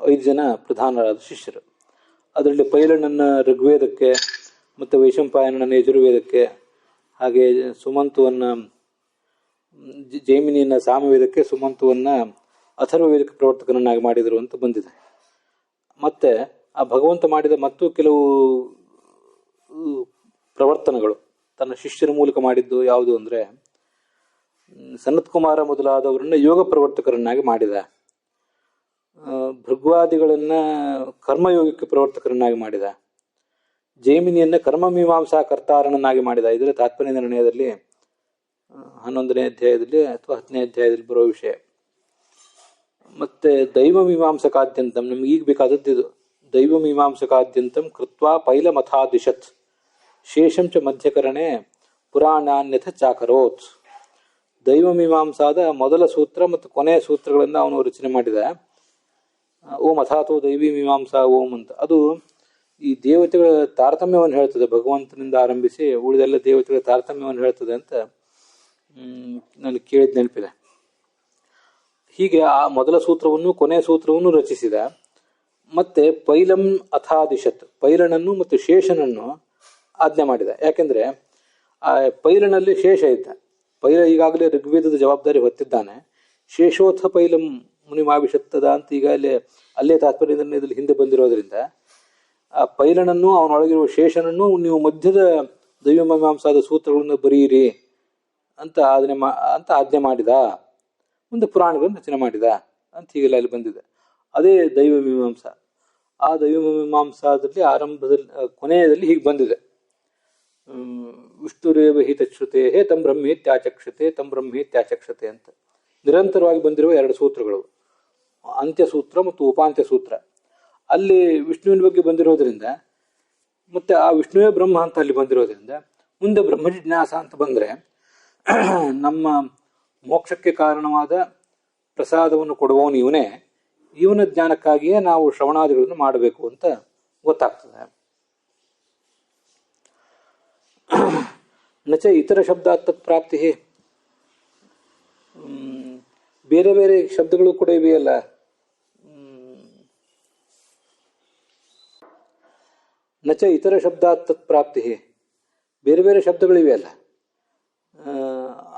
5 ಜನ ಪ್ರಧಾನರಾದ ಶಿಷ್ಯರು. ಅದರಲ್ಲಿ ಪೈಲನನ್ನ ಋಗ್ವೇದಕ್ಕೆ ಮತ್ತು ವೈಶಂಪಾಯನನ್ನ ಯಜುರ್ವೇದಕ್ಕೆ, ಹಾಗೆ ಸುಮಂತುವನ್ನು ಜೈಮಿನಿಯನ್ನ ಸಾಮವೇದಕ್ಕೆ, ಸುಮಂತುವನ್ನ ಅಥರ್ವವೇದಕ್ಕೆ ಪ್ರವರ್ತಕನನ್ನಾಗಿ ಮಾಡಿದರು ಅಂತ ಬಂದಿದೆ. ಮತ್ತೆ ಆ ಭಗವಂತ ಮಾಡಿದ ಮತ್ತು ಕೆಲವು ಪ್ರವರ್ತನಗಳು ತನ್ನ ಶಿಷ್ಯರ ಮೂಲಕ ಮಾಡಿದ್ದು ಯಾವುದು ಅಂದರೆ, ಸನತ್ ಕುಮಾರ ಮೊದಲಾದವರನ್ನ ಯೋಗ ಪ್ರವರ್ತಕರನ್ನಾಗಿ ಮಾಡಿದ, ಭೃಗ್ವಾದಿಗಳನ್ನ ಕರ್ಮಯೋಗಕ್ಕೆ ಪ್ರವರ್ತಕರನ್ನಾಗಿ ಮಾಡಿದ, ಜೈಮಿನಿಯನ್ನ ಕರ್ಮಮೀಮಾಂಸಾ ಕರ್ತಾರನನ್ನಾಗಿ ಮಾಡಿದ. ಇದರ ತಾತ್ಪರ್ಯ ನಿರ್ಣಯದಲ್ಲಿ 11ನೇ ಅಧ್ಯಾಯದಲ್ಲಿ ಅಥವಾ 10ನೇ ಅಧ್ಯಾಯದಲ್ಲಿ ಬರುವ ವಿಷಯ. ಮತ್ತೆ ದೈವ ಮೀಮಾಂಸಕಾದ್ಯಂತಂ, ನಮ್ಗೆ ಈಗ ಬೇಕಾದದ್ದು ಇದು. ದೈವ ಮೀಮಾಂಸಕಾದ್ಯಂತಂ ಕೃತ್ವಾ ಪೈಲಮಥಾದಿಶತ್ ಶೇಷಂ ಚ ಮಧ್ಯಕರಣೆ ಪುರಾಣಾನ್ಯಥ ಚಾಕರೋತ್. ದೈವ ಮೀಮಾಂಸಾದ ಮೊದಲ ಸೂತ್ರ ಮತ್ತು ಕೊನೆಯ ಸೂತ್ರಗಳನ್ನು ಅವನು ರಚನೆ ಮಾಡಿದ. ಓಂ ಅಥಾತೋ ದೈವಿ ಮೀಮಾಂಸಾ ಓಂ ಅಂತ. ಅದು ಈ ದೇವತೆಗಳ ತಾರತಮ್ಯವನ್ನು ಹೇಳ್ತದೆ, ಭಗವಂತನಿಂದ ಆರಂಭಿಸಿ ಉಳಿದೆಲ್ಲ ದೇವತೆಗಳ ತಾರತಮ್ಯವನ್ನು ಹೇಳ್ತದೆ ಅಂತ ನನಗೆ ಕೇಳಿದ ನೆನಪಿದೆ. ಹೀಗೆ ಆ ಮೊದಲ ಸೂತ್ರವನ್ನು ಕೊನೆಯ ಸೂತ್ರವನ್ನು ರಚಿಸಿದ. ಮತ್ತೆ ಪೈಲಂ ಅಥಾದಿಶತ್, ಪೈಲನನ್ನು ಮತ್ತು ಶೇಷನನ್ನು ಆಜ್ಞೆ ಮಾಡಿದ. ಯಾಕೆಂದ್ರೆ ಆ ಪೈಲನಲ್ಲಿ ಶೇಷ ಇದ್ದ. ಪೈಲ ಈಗಾಗಲೇ ಋಗ್ವೇದದ ಜವಾಬ್ದಾರಿ ಹೊತ್ತಿದ್ದಾನೆ. ಶೇಷೋಥ ಪೈಲಂ ಮುನಿಮಾವಿಷತ್ತದ ಅಂತ ಈಗ ಅಲ್ಲೇ ತಾತ್ಪರ್ಯದಲ್ಲಿ ಹಿಂದೆ ಬಂದಿರೋದ್ರಿಂದ ಆ ಪೈಲನನ್ನು ಅವನೊಳಗಿರುವ ಶೇಷನನ್ನು ನೀವು ಮಧ್ಯದ ದೈವಮೀಮಾಂಸಾದ ಸೂತ್ರಗಳನ್ನು ಬರೆಯಿರಿ ಅಂತ ಆಜ್ಞೆ ಮಾಡಿದ. ಮುಂದೆ ಪುರಾಣಗಳನ್ನು ರಚನೆ ಮಾಡಿದ ಅಂತ ಹೀಗೆಲ್ಲ ಅಲ್ಲಿ ಬಂದಿದೆ. ಅದೇ ದೈವ ಮೀಮಾಂಸ. ಆ ದೈವ ಮೀಮಾಂಸಾದಲ್ಲಿ ಆರಂಭದಲ್ಲಿ ಕೊನೆಯದಲ್ಲಿ ಹೀಗೆ ಬಂದಿದೆ. ವಿಷ್ಣುರೇವ ಹಿತಶ್ರುತೆ ಹೇ ತಂ ಬ್ರಹ್ಮೇತ್ಯಾಚಕ್ಷತೆ ತಂ ಬ್ರಹ್ಮೇತ್ಯಾಚಕ್ಷತೆ ಅಂತ ನಿರಂತರವಾಗಿ ಬಂದಿರುವ ಎರಡು ಸೂತ್ರಗಳು, ಅಂತ್ಯ ಸೂತ್ರ ಮತ್ತು ಉಪಾಂತ್ಯ ಸೂತ್ರ. ಅಲ್ಲಿ ವಿಷ್ಣುವಿನ ಬಗ್ಗೆ ಬಂದಿರೋದ್ರಿಂದ ಮತ್ತೆ ಆ ವಿಷ್ಣುವೇ ಬ್ರಹ್ಮ ಅಂತ ಅಲ್ಲಿ ಬಂದಿರೋದ್ರಿಂದ ಮುಂದೆ ಬ್ರಹ್ಮ ಜಿಜ್ಞಾಸ ಅಂತ ಬಂದರೆ ನಮ್ಮ ಮೋಕ್ಷಕ್ಕೆ ಕಾರಣವಾದ ಪ್ರಸಾದವನ್ನು ಕೊಡುವವನು ಇವನೇ, ಇವನ ಜ್ಞಾನಕ್ಕಾಗಿಯೇ ನಾವು ಶ್ರವಣಾದಿಗಳನ್ನು ಮಾಡಬೇಕು ಅಂತ ಗೊತ್ತಾಗ್ತದೆ. ನಚ ಇತರ ಶಬ್ದಾತ್ ತತ್ಪ್ರಾಪ್ತಿ, ಬೇರೆ ಬೇರೆ ಶಬ್ದಗಳು ಕೂಡ ಇವೆಯಲ್ಲ. ನಚ ಇತರ ಶಬ್ದಾತ್ ತತ್ಪ್ರಾಪ್ತಿ, ಬೇರೆ ಬೇರೆ ಶಬ್ದಗಳಿವೆಯಲ್ಲ.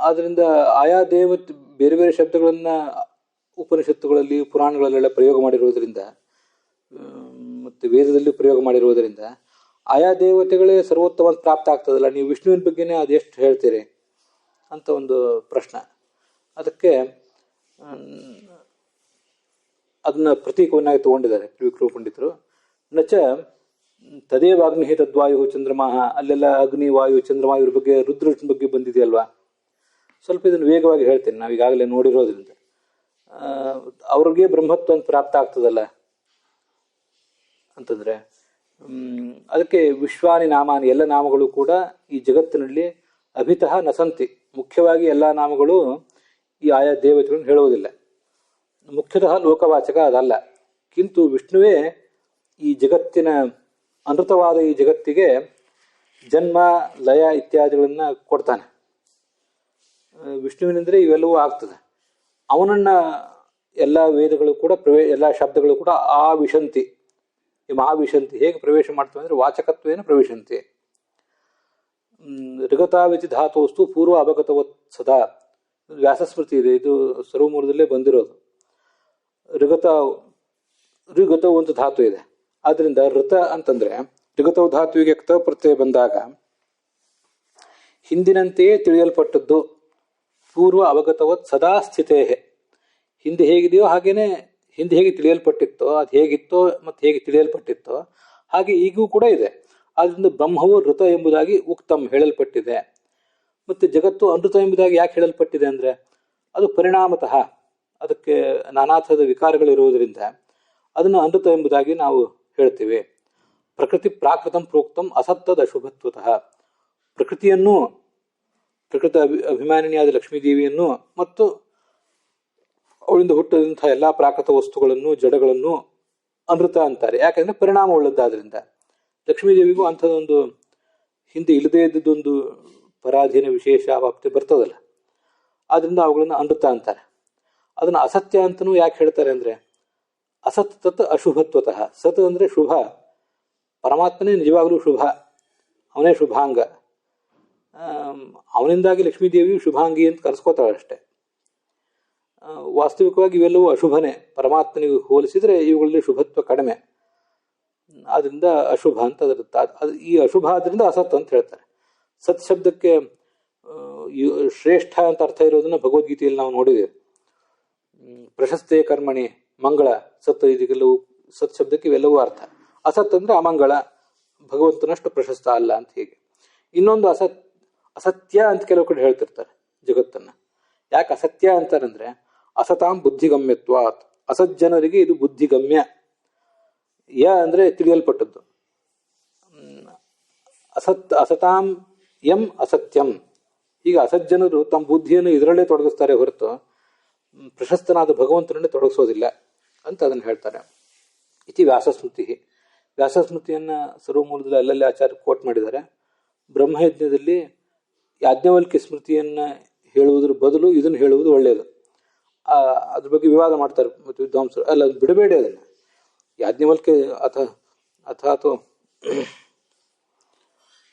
ಆದ್ದರಿಂದ ಆಯಾ ಬೇರೆ ಬೇರೆ ಶಬ್ದಗಳನ್ನು ಉಪನಿಷತ್ತುಗಳಲ್ಲಿ ಪುರಾಣಗಳಲ್ಲೆಲ್ಲ ಪ್ರಯೋಗ ಮಾಡಿರುವುದರಿಂದ ಮತ್ತು ವೇದದಲ್ಲಿ ಪ್ರಯೋಗ ಮಾಡಿರುವುದರಿಂದ ಆಯಾ ದೇವತೆಗಳೇ ಸರ್ವೋತ್ತಮ ಪ್ರಾಪ್ತ ಆಗ್ತದಲ್ಲ. ನೀವು ವಿಷ್ಣುವಿನ ಬಗ್ಗೆನೇ ಅದೆಷ್ಟು ಹೇಳ್ತೀರಿ ಅಂತ ಒಂದು ಪ್ರಶ್ನೆ. ಅದಕ್ಕೆ ಅದನ್ನ ಪ್ರತೀಕವನ್ನಾಗಿ ತಗೊಂಡಿದ್ದಾರೆ ತ್ರಿವಿಕ್ರಮ ಪಂಡಿತರು. ನಚ ತದೇವ ಅಗ್ನಿ ತದ್ವಾಯು ಚಂದ್ರಮಾಹ, ಅಲ್ಲೆಲ್ಲ ಅಗ್ನಿ ವಾಯು ಚಂದ್ರಮ ಇವ್ರ ಬಗ್ಗೆ ರುದ್ರನ ಬಗ್ಗೆ ಬಂದಿದೆಯಲ್ವಾ. ಸ್ವಲ್ಪ ಇದನ್ನು ವೇಗವಾಗಿ ಹೇಳ್ತೇನೆ, ನಾವೀಗಾಗಲೇ ನೋಡಿರೋದ್ರಿಂದ. ಅವ್ರಿಗೆ ಬ್ರಹ್ಮತ್ವ ಅಂತ ಪ್ರಾಪ್ತ ಆಗ್ತದಲ್ಲ ಅಂತಂದ್ರೆ ಅದಕ್ಕೆ ವಿಶ್ವಾನಿ ನಾಮಾನಿ, ಎಲ್ಲ ನಾಮಗಳು ಕೂಡ ಈ ಜಗತ್ತಿನಲ್ಲಿ ಅಭಿತಃ ನಸಂತಿ, ಮುಖ್ಯವಾಗಿ ಎಲ್ಲ ನಾಮಗಳು ಈ ಆಯಾ ದೇವತೆಗಳನ್ನು ಹೇಳುವುದಿಲ್ಲ. ಮುಖ್ಯತಃ ಲೋಕವಾಚಕ ಅದಲ್ಲ. ಕಿಂತು ವಿಷ್ಣುವೇ ಈ ಜಗತ್ತಿನ ಅನೃತವಾದ ಈ ಜಗತ್ತಿಗೆ ಜನ್ಮ ಲಯ ಇತ್ಯಾದಿಗಳನ್ನ ಕೊಡ್ತಾನೆ. ವಿಷ್ಣುವಿನಿಂದಲೇ ಇವೆಲ್ಲವೂ ಆಗ್ತದೆ. ಅವನನ್ನ ಎಲ್ಲ ವೇದಗಳು ಕೂಡ ಎಲ್ಲ ಶಬ್ದಗಳು ಕೂಡ ಆವಿಶಂತಿ, ಮಹಾವಿಶಂತಿ. ಹೇಗೆ ಪ್ರವೇಶ ಮಾಡ್ತವೆ ಅಂದರೆ ವಾಚಕತ್ವೇನ ಪ್ರವೇಶಂತಿ. ಋಗತಾವಿತಿ ಧಾತುವಸ್ತು ಪೂರ್ವ ಅಭಗತವತ್ ಸದಾ, ವ್ಯಾಸಸ್ಮೃತಿ ಇದೆ, ಇದು ಸರ್ವಮೂಲದಲ್ಲೇ ಬಂದಿರೋದು. ಋಗತವು ಒಂದು ಧಾತು ಇದೆ. ಆದ್ರಿಂದ ಋತ ಅಂತಂದ್ರೆ ಋಗತವು ಧಾತುವಿಗೆ ಕ್ತ ಪ್ರತ್ಯಯ ಬಂದಾಗ ಹಿಂದಿನಂತೆಯೇ ತಿಳಿಯಲ್ಪಟ್ಟದ್ದು. ಪೂರ್ವ ಅವಗತವತ್ ಸದಾ ಸ್ಥಿತೇ, ಹಿಂದೆ ಹೇಗಿದೆಯೋ ಹಾಗೇನೆ, ಹಿಂದೆ ಹೇಗೆ ತಿಳಿಯಲ್ಪಟ್ಟಿತ್ತೋ ಅದು ಹೇಗಿತ್ತೋ ಮತ್ತು ಹೇಗೆ ತಿಳಿಯಲ್ಪಟ್ಟಿತ್ತೋ ಹಾಗೆ ಈಗೂ ಕೂಡ ಇದೆ. ಆದ್ರಿಂದ ಬ್ರಹ್ಮವು ಋತ ಎಂಬುದಾಗಿ ಉಕ್ತಂ ಹೇಳಲ್ಪಟ್ಟಿದೆ. ಮತ್ತು ಜಗತ್ತು ಅನೃತ ಎಂಬುದಾಗಿ ಯಾಕೆ ಹೇಳಲ್ಪಟ್ಟಿದೆ ಅಂದರೆ ಅದು ಪರಿಣಾಮತಃ ಅದಕ್ಕೆ ನಾನಾ ಥರದ ವಿಕಾರಗಳಿರುವುದರಿಂದ ಅದನ್ನು ಅನೃತ ಎಂಬುದಾಗಿ ನಾವು ಹೇಳ್ತೀವಿ. ಪ್ರಕೃತಿ ಪ್ರಾಕೃತಂ ಪ್ರೋಕ್ತಂ ಅಸತ್ತದ ಅಶುಭತ್ವತಃ, ಪ್ರಕೃತಿಯನ್ನು, ಪ್ರಕೃತ ಅಭಿಮಾನಿನಿಯಾದ ಲಕ್ಷ್ಮೀದೇವಿಯನ್ನು ಮತ್ತು ಅವಳಿಂದ ಹುಟ್ಟದಂತಹ ಎಲ್ಲ ಪ್ರಾಕೃತ ವಸ್ತುಗಳನ್ನು ಜಡಗಳನ್ನು ಅನೃತ ಅಂತಾರೆ. ಯಾಕಂದ್ರೆ ಪರಿಣಾಮ ಉಳ್ಳದ್ದಾದ್ರಿಂದ. ಲಕ್ಷ್ಮೀದೇವಿಗೂ ಅಂಥದ್ದೊಂದು ಹಿಂದೆ ಇಲ್ಲದೇ ಇದ್ದದ್ದೊಂದು ಪರಾಧೀನ ವಿಶೇಷ ವ್ಯಾಪ್ತಿ ಬರ್ತದಲ್ಲ, ಆದ್ರಿಂದ ಅವುಗಳನ್ನು ಅನೃತ ಅಂತಾರೆ. ಅದನ್ನು ಅಸತ್ಯ ಅಂತನೂ ಯಾಕೆ ಹೇಳ್ತಾರೆ ಅಂದರೆ ಅಸತ್ ತತ್ ಅಶುಭತ್ವತಃ. ಸತ್ ಅಂದರೆ ಶುಭ, ಪರಮಾತ್ಮನೇ ನಿಜವಾಗಲೂ ಶುಭ, ಅವನೇ ಶುಭಾಂಗ. ಅವನಿಂದಾಗಿ ಲಕ್ಷ್ಮೀದೇವಿಯು ಶುಭಾಂಗಿ ಅಂತ ಕರೆಸ್ಕೋತಾಳಷ್ಟೆ. ವಾಸ್ತವಿಕವಾಗಿ ಇವೆಲ್ಲವೂ ಅಶುಭನೇ, ಪರಮಾತ್ಮನಿಗೆ ಹೋಲಿಸಿದರೆ ಇವುಗಳಲ್ಲಿ ಶುಭತ್ವ ಕಡಿಮೆ. ಆದ್ರಿಂದ ಅಶುಭ ಅಂತ ಅದು ಈ ಅಶುಭ ಆದ್ರಿಂದ ಅಸತ್ ಅಂತ ಹೇಳ್ತಾರೆ. ಸತ್ ಶಬ್ದಕ್ಕೆ ಶ್ರೇಷ್ಠ ಅಂತ ಅರ್ಥ ಇರೋದನ್ನ ಭಗವದ್ಗೀತೆಯಲ್ಲಿ ನಾವು ನೋಡಿದ್ದೇವೆ. ಪ್ರಶಸ್ತೆ ಕರ್ಮಣಿ ಮಂಗಳ ಸತ್, ಇದಕ್ಕೆಲ್ಲವೂ ಸತ್ ಶಬ್ದಕ್ಕೆ ಇವೆಲ್ಲವೂ ಅರ್ಥ. ಅಸತ್ ಅಂದ್ರೆ ಅಮಂಗಳ, ಭಗವಂತನಷ್ಟು ಪ್ರಶಸ್ತ ಅಲ್ಲ ಅಂತ. ಹೀಗೆ ಇನ್ನೊಂದು ಅಸತ್ಯ ಅಂತ ಕೆಲವು ಕಡೆ ಹೇಳ್ತಿರ್ತಾರೆ ಜಗತ್ತನ್ನ. ಯಾಕೆ ಅಸತ್ಯ ಅಂತಾರಂದ್ರೆ ಅಸತಾಂ ಬುದ್ಧಿಗಮ್ಯತ್ವಾತ್, ಅಸಜ್ಜನರಿಗೆ ಇದು ಬುದ್ಧಿಗಮ್ಯ. ಯ ಅಂದರೆ ತಿಳಿಯಲ್ಪಟ್ಟದ್ದು. ಅಸತಾಂ ಯಂ ಅಸತ್ಯಂ. ಈಗ ಅಸಜ್ಜನರು ತಮ್ಮ ಬುದ್ಧಿಯನ್ನು ಇದರಲ್ಲೇ ತೊಡಗಿಸ್ತಾರೆ ಹೊರತು ಪ್ರಶಸ್ತನಾದ ಭಗವಂತನನ್ನೇ ತೊಡಗಿಸೋದಿಲ್ಲ ಅಂತ ಅದನ್ನು ಹೇಳ್ತಾರೆ. ಇತಿ ವ್ಯಾಸಸ್ಮೃತಿ. ವ್ಯಾಸಸ್ಮೃತಿಯನ್ನು ಸರ್ವಮೂಲದಲ್ಲಿ ಅಲ್ಲಲ್ಲಿ ಆಚಾರ್ಯ ಕೋಟ್ ಮಾಡಿದ್ದಾರೆ. ಬ್ರಹ್ಮಯಜ್ಞದಲ್ಲಿ ಯಾಜ್ಞವಲ್ಕ್ಯ ಸ್ಮೃತಿಯನ್ನು ಹೇಳುವುದರ ಬದಲು ಇದನ್ನು ಹೇಳುವುದು ಒಳ್ಳೆಯದು. ಅದ್ರ ಬಗ್ಗೆ ವಿವಾದ ಮಾಡ್ತಾರೆ ಮತ್ತು ವಿದ್ವಾಂಸರು. ಅಲ್ಲ, ಅದು ಬಿಡಬೇಡಿ ಅದನ್ನು. ಯಾಜ್ಞವಲ್ಕ್ಯ ಅಥಾತೋ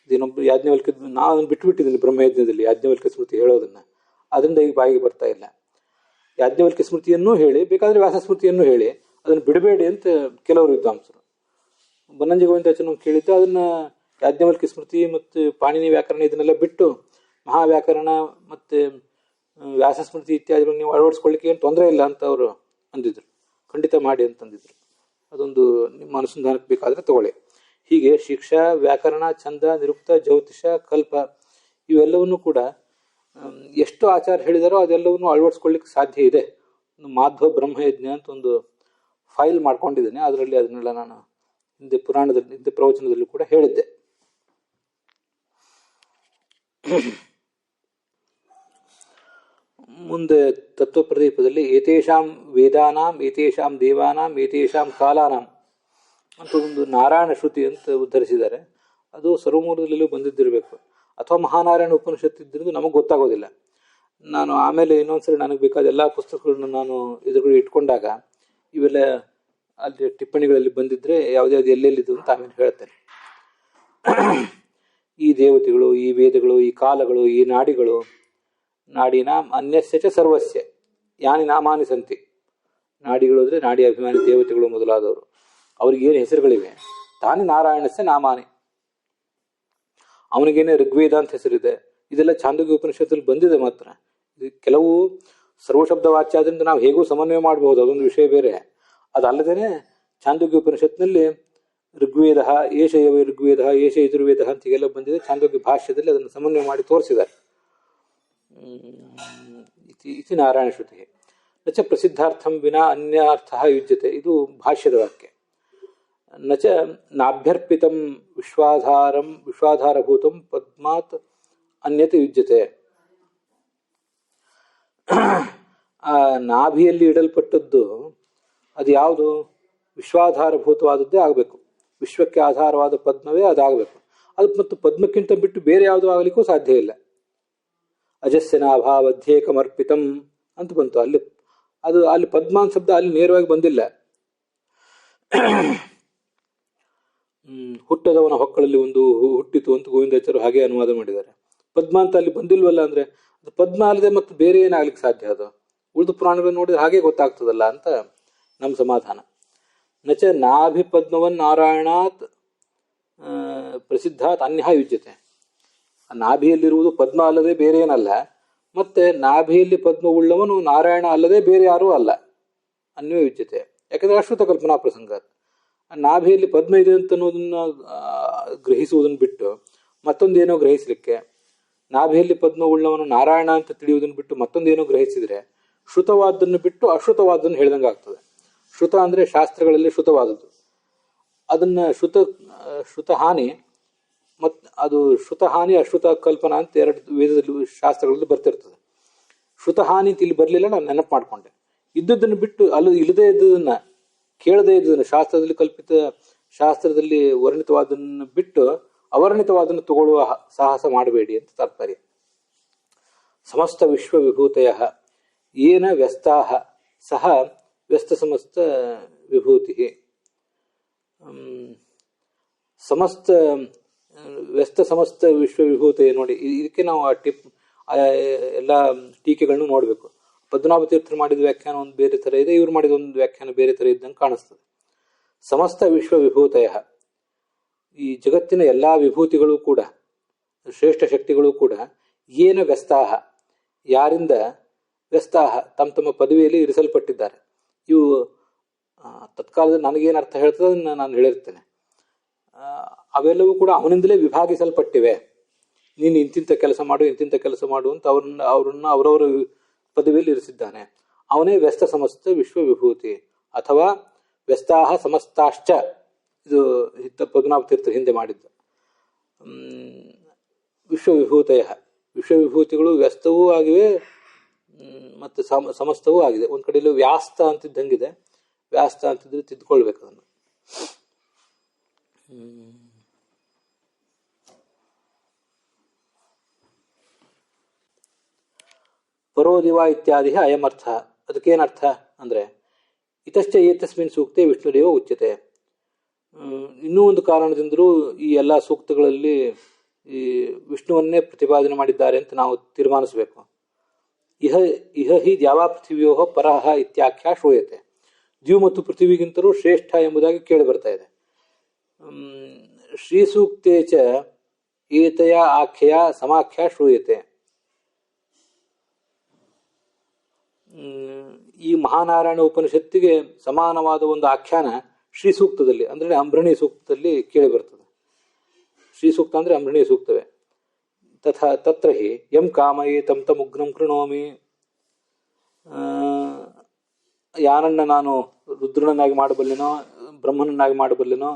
ಇದೇನೊಬ್ಬರು ಯಾಜ್ಞವಲ್ಕ್ಯ, ನಾನು ಅದನ್ನು ಬಿಟ್ಟುಬಿಟ್ಟಿದ್ದೀನಿ ಬ್ರಹ್ಮಯಜ್ಞದಲ್ಲಿ ಯಾಜ್ಞವಲ್ಕ್ಯ ಸ್ಮೃತಿ ಹೇಳೋದನ್ನು. ಅದರಿಂದ ಈಗ ಬಾಯಿಗೆ ಬರ್ತಾ ಇಲ್ಲ. ಯಾಜ್ಞವಲ್ಕ್ಯ ಸ್ಮೃತಿಯನ್ನೂ ಹೇಳಿ, ಬೇಕಾದರೆ ವ್ಯಾಸ ಸ್ಮೃತಿಯನ್ನು ಹೇಳಿ, ಅದನ್ನು ಬಿಡಬೇಡಿ ಅಂತ ಕೆಲವರು ವಿದ್ವಾಂಸರು. ಬನ್ನಂಜಿ ಗೋವಿಂದಾಚಾರ್ಯ ಕೇಳಿದ್ದು ಅದನ್ನು ಯಾಜ್ಞವಲ್ಕ್ಯ ಸ್ಮೃತಿ ಮತ್ತು ಪಾಣಿನಿ ವ್ಯಾಕರಣ ಇದನ್ನೆಲ್ಲ ಬಿಟ್ಟು ಮಹಾವ್ಯಾಕರಣ ಮತ್ತು ವ್ಯಾಸ ಸ್ಮೃತಿ ಇತ್ಯಾದಿಗಳು ನೀವು ಅಳವಡಿಸ್ಕೊಳ್ಳಿಕ್ಕೆ ಏನು ತೊಂದರೆ ಇಲ್ಲ ಅಂತ ಅವರು ಅಂದಿದ್ರು. ಖಂಡಿತ ಮಾಡಿ ಅಂತಂದಿದ್ರು. ಅದೊಂದು ನಿಮ್ಮ ಅನುಸಂಧಾನಕ್ಕೆ ಬೇಕಾದರೆ ತಗೊಳ್ಳಿ. ಹೀಗೆ ಶಿಕ್ಷಾ, ವ್ಯಾಕರಣ, ಛಂದ, ನಿರುಕ್ತ, ಜ್ಯೋತಿಷ, ಕಲ್ಪ ಇವೆಲ್ಲವನ್ನೂ ಕೂಡ ಎಷ್ಟು ಆಚಾರ ಹೇಳಿದಾರೋ ಅದೆಲ್ಲವನ್ನೂ ಅಳವಡಿಸ್ಕೊಳ್ಳಿಕ್ಕೆ ಸಾಧ್ಯ ಇದೆ. ಒಂದು ಮಾಧ್ವ ಬ್ರಹ್ಮಯಜ್ಞ ಅಂತ ಒಂದು ಫೈಲ್ ಮಾಡ್ಕೊಂಡಿದ್ದೇನೆ. ಅದರಲ್ಲಿ ಅದನ್ನೆಲ್ಲ ನಾನು ಹಿಂದೆ ಪ್ರವಚನದಲ್ಲಿ ಕೂಡ ಹೇಳಿದ್ದೆ. ಮುಂದೆ ತತ್ವಪ್ರದೀಪದಲ್ಲಿ ಏತೇಷಾಂ ವೇದಾನಾಂ ಏತೇಷಾಂ ದೇವಾನಾಂ ಏತೇಷಾಂ ಕಾಲಾನಾಂ ಅಂತ ಒಂದು ನಾರಾಯಣ ಶ್ರುತಿ ಅಂತ ಉದ್ಧರಿಸಿದ್ದಾರೆ. ಅದು ಸರ್ವಮೂಲದಲ್ಲೂ ಬಂದಿದ್ದಿರಬೇಕು, ಅಥವಾ ಮಹಾನಾರಾಯಣ ಉಪನಿಷತ್ತು ಇದ್ದಿರೋದು ನಮಗೆ ಗೊತ್ತಾಗೋದಿಲ್ಲ. ನಾನು ಆಮೇಲೆ ಇನ್ನೊಂದ್ಸರಿ ನನಗೆ ಬೇಕಾದ ಎಲ್ಲ ಪುಸ್ತಕಗಳನ್ನ ನಾನು ಎದುರುಗಡೆ ಇಟ್ಕೊಂಡಾಗ ಇವೆಲ್ಲ ಅಲ್ಲಿ ಟಿಪ್ಪಣಿಗಳಲ್ಲಿ ಬಂದಿದ್ರೆ ಯಾವುದ್ಯಾವ್ದು ಎಲ್ಲೆಲ್ಲಿದ್ದು ಅಂತ ಆಮೇಲೆ ಹೇಳ್ತೇನೆ. ಈ ದೇವತೆಗಳು, ಈ ವೇದಗಳು, ಈ ಕಾಲಗಳು, ಈ ನಾಡಿಗಳು, ನಾಡಿನಾಂ ಅನ್ಯಸ್ಯ ಚ ಸರ್ವಸ್ಯ ಯಾನಿ ನಾಮಾನಿ ಸಂತಿ. ನಾಡಿಗಳು ಅಂದರೆ ನಾಡಿ ಅಭಿಮಾನಿ ದೇವತೆಗಳು ಮೊದಲಾದವರು, ಅವ್ರಿಗೇನು ಹೆಸರುಗಳಿವೆ. ತಾನೇ ನಾರಾಯಣಸ್ಯ ನಾಮಾನಿ, ಅವನಿಗೇನೆ ಋಗ್ವೇದ ಅಂತ ಹೆಸರಿದೆ. ಇದೆಲ್ಲ ಛಾಂದೋಗ್ಯ ಉಪನಿಷತ್ತಲ್ಲಿ ಬಂದಿದೆ. ಮಾತ್ರ ಇದು ಕೆಲವು ಸರ್ವಶಬ್ದ ವಾಚ್ಯ ಆದ್ರಿಂದ ನಾವು ಹೇಗೂ ಸಮನ್ವಯ ಮಾಡಬಹುದು, ಅದೊಂದು ವಿಷಯ ಬೇರೆ. ಅದಲ್ಲದೇ ಛಾಂದೋಗ್ಯ ಉಪನಿಷತ್ನಲ್ಲಿ ಋಗ್ವೇದ, ಏಷ ಯವೇ ಋಗ್ವೇದ, ಏಷ ಯಜುರ್ವೇದ ಅಂತ ಹೀಗೆಲ್ಲ ಬಂದಿದೆ. ಛಾಂದೋಗ್ಯ ಭಾಷ್ಯದಲ್ಲಿ ಅದನ್ನು ಸಮನ್ವಯ ಮಾಡಿ ತೋರಿಸಿದ್ದಾರೆ. ಇತಿ ನಾರಾಯಣ ಶ್ರುತಿ ನಚ ಪ್ರಸಿದ್ಧಾರ್ಥಂ ವಿನಾ ಅನ್ಯಾರ್ಥ ಯುಜ್ಯತೆ. ಇದು ಭಾಷ್ಯದ ವಾಕ್ಯ. ನಚ ನಾಭ್ಯರ್ಪಿತಂ ವಿಶ್ವಾಧಾರಭೂತಂ ಪದ್ಮಾತ್ ಅನ್ಯತೆ ಯುಜ್ಯತೆ. ಆ ನಾಭಿಯಲ್ಲಿ ಇಡಲ್ಪಟ್ಟದ್ದು ಅದು ಯಾವುದು? ವಿಶ್ವಾಧಾರಭೂತವಾದದ್ದೇ ಆಗಬೇಕು. ವಿಶ್ವಕ್ಕೆ ಆಧಾರವಾದ ಪದ್ಮವೇ ಅದಾಗಬೇಕು. ಅದು ಮತ್ತು ಪದ್ಮಕ್ಕಿಂತ ಬಿಟ್ಟು ಬೇರೆ ಯಾವುದೂ ಆಗಲಿಕ್ಕೂ ಸಾಧ್ಯ ಇಲ್ಲ. ಅಜಸ್ಯ ನಾಭಾವಧ್ಯೇಕಮರ್ಪಿತಂ ಅಂತ ಬಂತು. ಅಲ್ಲಿ ಪದ್ಮ ಅಂತ ಶಬ್ದ ಅಲ್ಲಿ ನೇರವಾಗಿ ಬಂದಿಲ್ಲ. ಹುಟ್ಟದವನ ಹೊಕ್ಕಳಲ್ಲಿ ಒಂದು ಹುಟ್ಟಿತು ಅಂತ ಗೋವಿಂದಾಚಾರ್ಯರು ಹಾಗೆ ಅನುವಾದ ಮಾಡಿದ್ದಾರೆ. ಪದ್ಮ ಅಂತ ಅಲ್ಲಿ ಬಂದಿಲ್ವಲ್ಲ ಅಂದ್ರೆ ಅದು ಪದ್ಮ ಅಲ್ಲದೆ ಮತ್ತು ಬೇರೆ ಏನಾಗ್ಲಿಕ್ಕೆ ಸಾಧ್ಯ? ಅದು ಉಳಿದ ಪುರಾಣಗಳು ನೋಡಿದ್ರೆ ಹಾಗೆ ಗೊತ್ತಾಗ್ತದಲ್ಲ ಅಂತ ನಮ್ಮ ಸಮಾಧಾನ. ನಚ ನಾಭಿ ಪದ್ಮವನ್ ನಾರಾಯಣಾತ್ ಪ್ರಸಿದ್ಧಾತ್ ಅನ್ಯ ಯುಜ್ಯತೆ. ನಾಭಿಯಲ್ಲಿರುವುದು ಪದ್ಮ ಅಲ್ಲದೆ ಬೇರೆ ಏನಲ್ಲ. ಮತ್ತೆ ನಾಭಿಯಲ್ಲಿ ಪದ್ಮ ಉಳ್ಳವನು ನಾರಾಯಣ ಅಲ್ಲದೆ ಬೇರೆ ಯಾರೂ ಅಲ್ಲ. ಅನ್ಯ ಯುಜ್ಯತೆ. ಯಾಕಂದ್ರೆ ಅಶ್ರುತ ಕಲ್ಪನಾ ಪ್ರಸಂಗ. ನಾಭಿಯಲ್ಲಿ ಪದ್ಮ ಇದೆ ಅಂತ ಅನ್ನೋದನ್ನ ಗ್ರಹಿಸುವುದನ್ನು ಬಿಟ್ಟು ಮತ್ತೊಂದೇನೋ ಗ್ರಹಿಸಲಿಕ್ಕೆ, ನಾಭಿಯಲ್ಲಿ ಪದ್ಮ ಉಳ್ಳವನು ನಾರಾಯಣ ಅಂತ ತಿಳಿಯುವುದನ್ನು ಬಿಟ್ಟು ಮತ್ತೊಂದೇನೋ ಗ್ರಹಿಸಿದ್ರೆ ಶ್ರುತವಾದನ್ನು ಬಿಟ್ಟು ಅಶ್ರುತವಾದನ್ನು ಹೇಳ್ದಂಗೆ ಆಗ್ತದೆ. ಶ್ರುತ ಅಂದ್ರೆ ಶಾಸ್ತ್ರಗಳಲ್ಲಿ ಶ್ರುತವಾದದ್ದು. ಅದನ್ನ ಶ್ರುತಹಾನಿ ಮತ್ತು ಅದು ಶ್ರುತಹಾನಿ ಅಶ್ರುತ ಕಲ್ಪನಾ ಅಂತ ಎರಡು ವೇದದಲ್ಲಿ ಶಾಸ್ತ್ರಗಳಲ್ಲಿ ಬರ್ತಿರ್ತದೆ. ಶ್ರುತಹಾನಿ ಇಲ್ಲಿ ಬರಲಿಲ್ಲ, ನಾನು ನೆನಪು ಮಾಡ್ಕೊಂಡೆ. ಇದ್ದದ್ದನ್ನು ಬಿಟ್ಟು ಇಲ್ಲದೇ ಇದ್ದದನ್ನ, ಕೇಳದೇ ಇದ್ದದನ್ನು, ಶಾಸ್ತ್ರದಲ್ಲಿ ವರ್ಣಿತವಾದನ್ನು ಬಿಟ್ಟು ಅವರ್ಣಿತವಾದನ್ನು ತಗೊಳ್ಳುವ ಸಾಹಸ ಮಾಡಬೇಡಿ ಅಂತ ತಾತ್ಪರ್ಯ. ಸಮಸ್ತ ವಿಶ್ವ ವಿಭೂತಯ ಏನ ವ್ಯಸ್ತಾಹ ಸಹ ವ್ಯಸ್ತ ಸಮಸ್ತ ವಿಭೂತಿ. ಸಮಸ್ತ ವ್ಯಸ್ತ ಸಮಸ್ತ ವಿಶ್ವ ವಿಭೂತಿ ನೋಡಿ. ಇದಕ್ಕೆ ನಾವು ಎಲ್ಲ ಟೀಕೆಗಳನ್ನು ನೋಡಬೇಕು. ಪದ್ಮನಾಭ ತೀರ್ಥರು ಮಾಡಿದ ವ್ಯಾಖ್ಯಾನ ಒಂದು ಬೇರೆ ಥರ ಇದೆ, ಇವ್ರು ಮಾಡಿದ ಒಂದು ವ್ಯಾಖ್ಯಾನ ಬೇರೆ ಥರ ಇದ್ದಂಗೆ ಕಾಣಿಸ್ತದೆ. ಸಮಸ್ತ ವಿಶ್ವ ವಿಭೂತಯ, ಈ ಜಗತ್ತಿನ ಎಲ್ಲಾ ವಿಭೂತಿಗಳು ಕೂಡ, ಶ್ರೇಷ್ಠ ಶಕ್ತಿಗಳು ಕೂಡ, ಏನ ವ್ಯಸ್ತಾಹ, ಯಾರಿಂದ ವ್ಯಸ್ತಾಹ, ತಮ್ಮ ತಮ್ಮ ಪದವಿಯಲ್ಲಿ ಇರಿಸಲ್ಪಟ್ಟಿದ್ದಾರೆ. ಇವು ತತ್ಕಾಲದಲ್ಲಿ ನನಗೇನು ಅರ್ಥ ಹೇಳ್ತದೆ ಅದನ್ನು ನಾನು ಹೇಳಿರ್ತೇನೆ. ಅವೆಲ್ಲವೂ ಕೂಡ ಅವನಿಂದಲೇ ವಿಭಾಗಿಸಲ್ಪಟ್ಟಿವೆ. ನೀನು ಇಂತಿಂಥ ಕೆಲಸ ಮಾಡು, ಇಂತಿಂಥ ಕೆಲಸ ಮಾಡು ಅಂತ ಅವರನ್ನ ಅವರವರ ಪದವಿಯಲ್ಲಿ ಇರಿಸಿದ್ದಾನೆ. ಅವನೇ ವ್ಯಸ್ತ ಸಮಸ್ತ ವಿಶ್ವ ವಿಭೂತಿ. ಅಥವಾ ವ್ಯಸ್ತಾಹ ಸಮಸ್ತಾಶ್ಚ, ಇದು ಪದ್ಮನಾಭ ತೀರ್ಥರು ಹಿಂದೆ ಮಾಡಿದ್ದು. ವಿಶ್ವವಿಭೂತಯ, ವಿಶ್ವವಿಭೂತಿಗಳು ವ್ಯಸ್ತವೂ ಆಗಿವೆ ಮತ್ತು ಸಮಸ್ತವೂ ಆಗಿದೆ. ಒಂದು ಕಡೆಯಲ್ಲಿ ವ್ಯಾಸ್ತ ಅಂತಿದ್ದಂಗಿದೆ, ವ್ಯಾಸ್ತ ಅಂತಿದ್ರೆ ತಿದ್ಕೊಳ್ಬೇಕು ಅದನ್ನು. ಪರೋದಿವ ಇತ್ಯಾದಿ ಅಯಮರ್ಥ. ಅದಕ್ಕೇನರ್ಥ ಅಂದರೆ ಇತಶ್ಚ ಏತಸ್ಮಿನ್ ಸೂಕ್ತೆ ವಿಷ್ಣುರೇವ ಉಚ್ಯತೆ. ಇನ್ನೂ ಒಂದು ಕಾರಣದಿಂದಲೂ ಈ ಎಲ್ಲ ಸೂಕ್ತಗಳಲ್ಲಿ ಈ ವಿಷ್ಣುವನ್ನೇ ಪ್ರತಿಪಾದನೆ ಮಾಡಿದ್ದಾರೆ ಅಂತ ನಾವು ತೀರ್ಮಾನಿಸಬೇಕು. ಇಹ ಇಹ ಹಿ ದ್ಯಾವಾ ಪೃಥಿವ್ಯೋ ಪರಹ ಇತ್ಯಾಖ್ಯಾ ಶ್ರೂಯತೆ. ದ್ಯು ಮತ್ತು ಪೃಥ್ವಿಗಿಂತಲೂ ಶ್ರೇಷ್ಠ ಎಂಬುದಾಗಿ ಕೇಳಿ ಬರ್ತಾ ಇದೆ. ಶ್ರೀಸೂಕ್ತೆ ಚ ಏತಯ ಆಖ್ಯೆಯ ಸಮಾಖ್ಯಾ ಶ್ರೂಯತೆ. ಈ ಮಹಾನಾರಾಯಣ ಉಪನಿಷತ್ತಿಗೆ ಸಮಾನವಾದ ಒಂದು ಆಖ್ಯಾನ ಶ್ರೀಸೂಕ್ತದಲ್ಲಿ ಅಂದರೆ ಅಂಬ್ರಣಿ ಸೂಕ್ತದಲ್ಲಿ ಕೇಳಿ ಬರ್ತದೆ. ಶ್ರೀಸೂಕ್ತ ಅಂದರೆ ಅಂಬ್ರಣಿ ಸೂಕ್ತವೇ. ತತ್ರ ಹಿ ಯಂ ಕಾಮಯೇ ತಂ ತಮುಗ್ರಂ ಕೃಣೋಮಿ, ಯಾರನ್ನ ನಾನು ರುದ್ರನನ್ನಾಗಿ ಮಾಡಬಲ್ಲೆನೋ ಬ್ರಹ್ಮನನ್ನಾಗಿ ಮಾಡಬಲ್ಲೆನೋ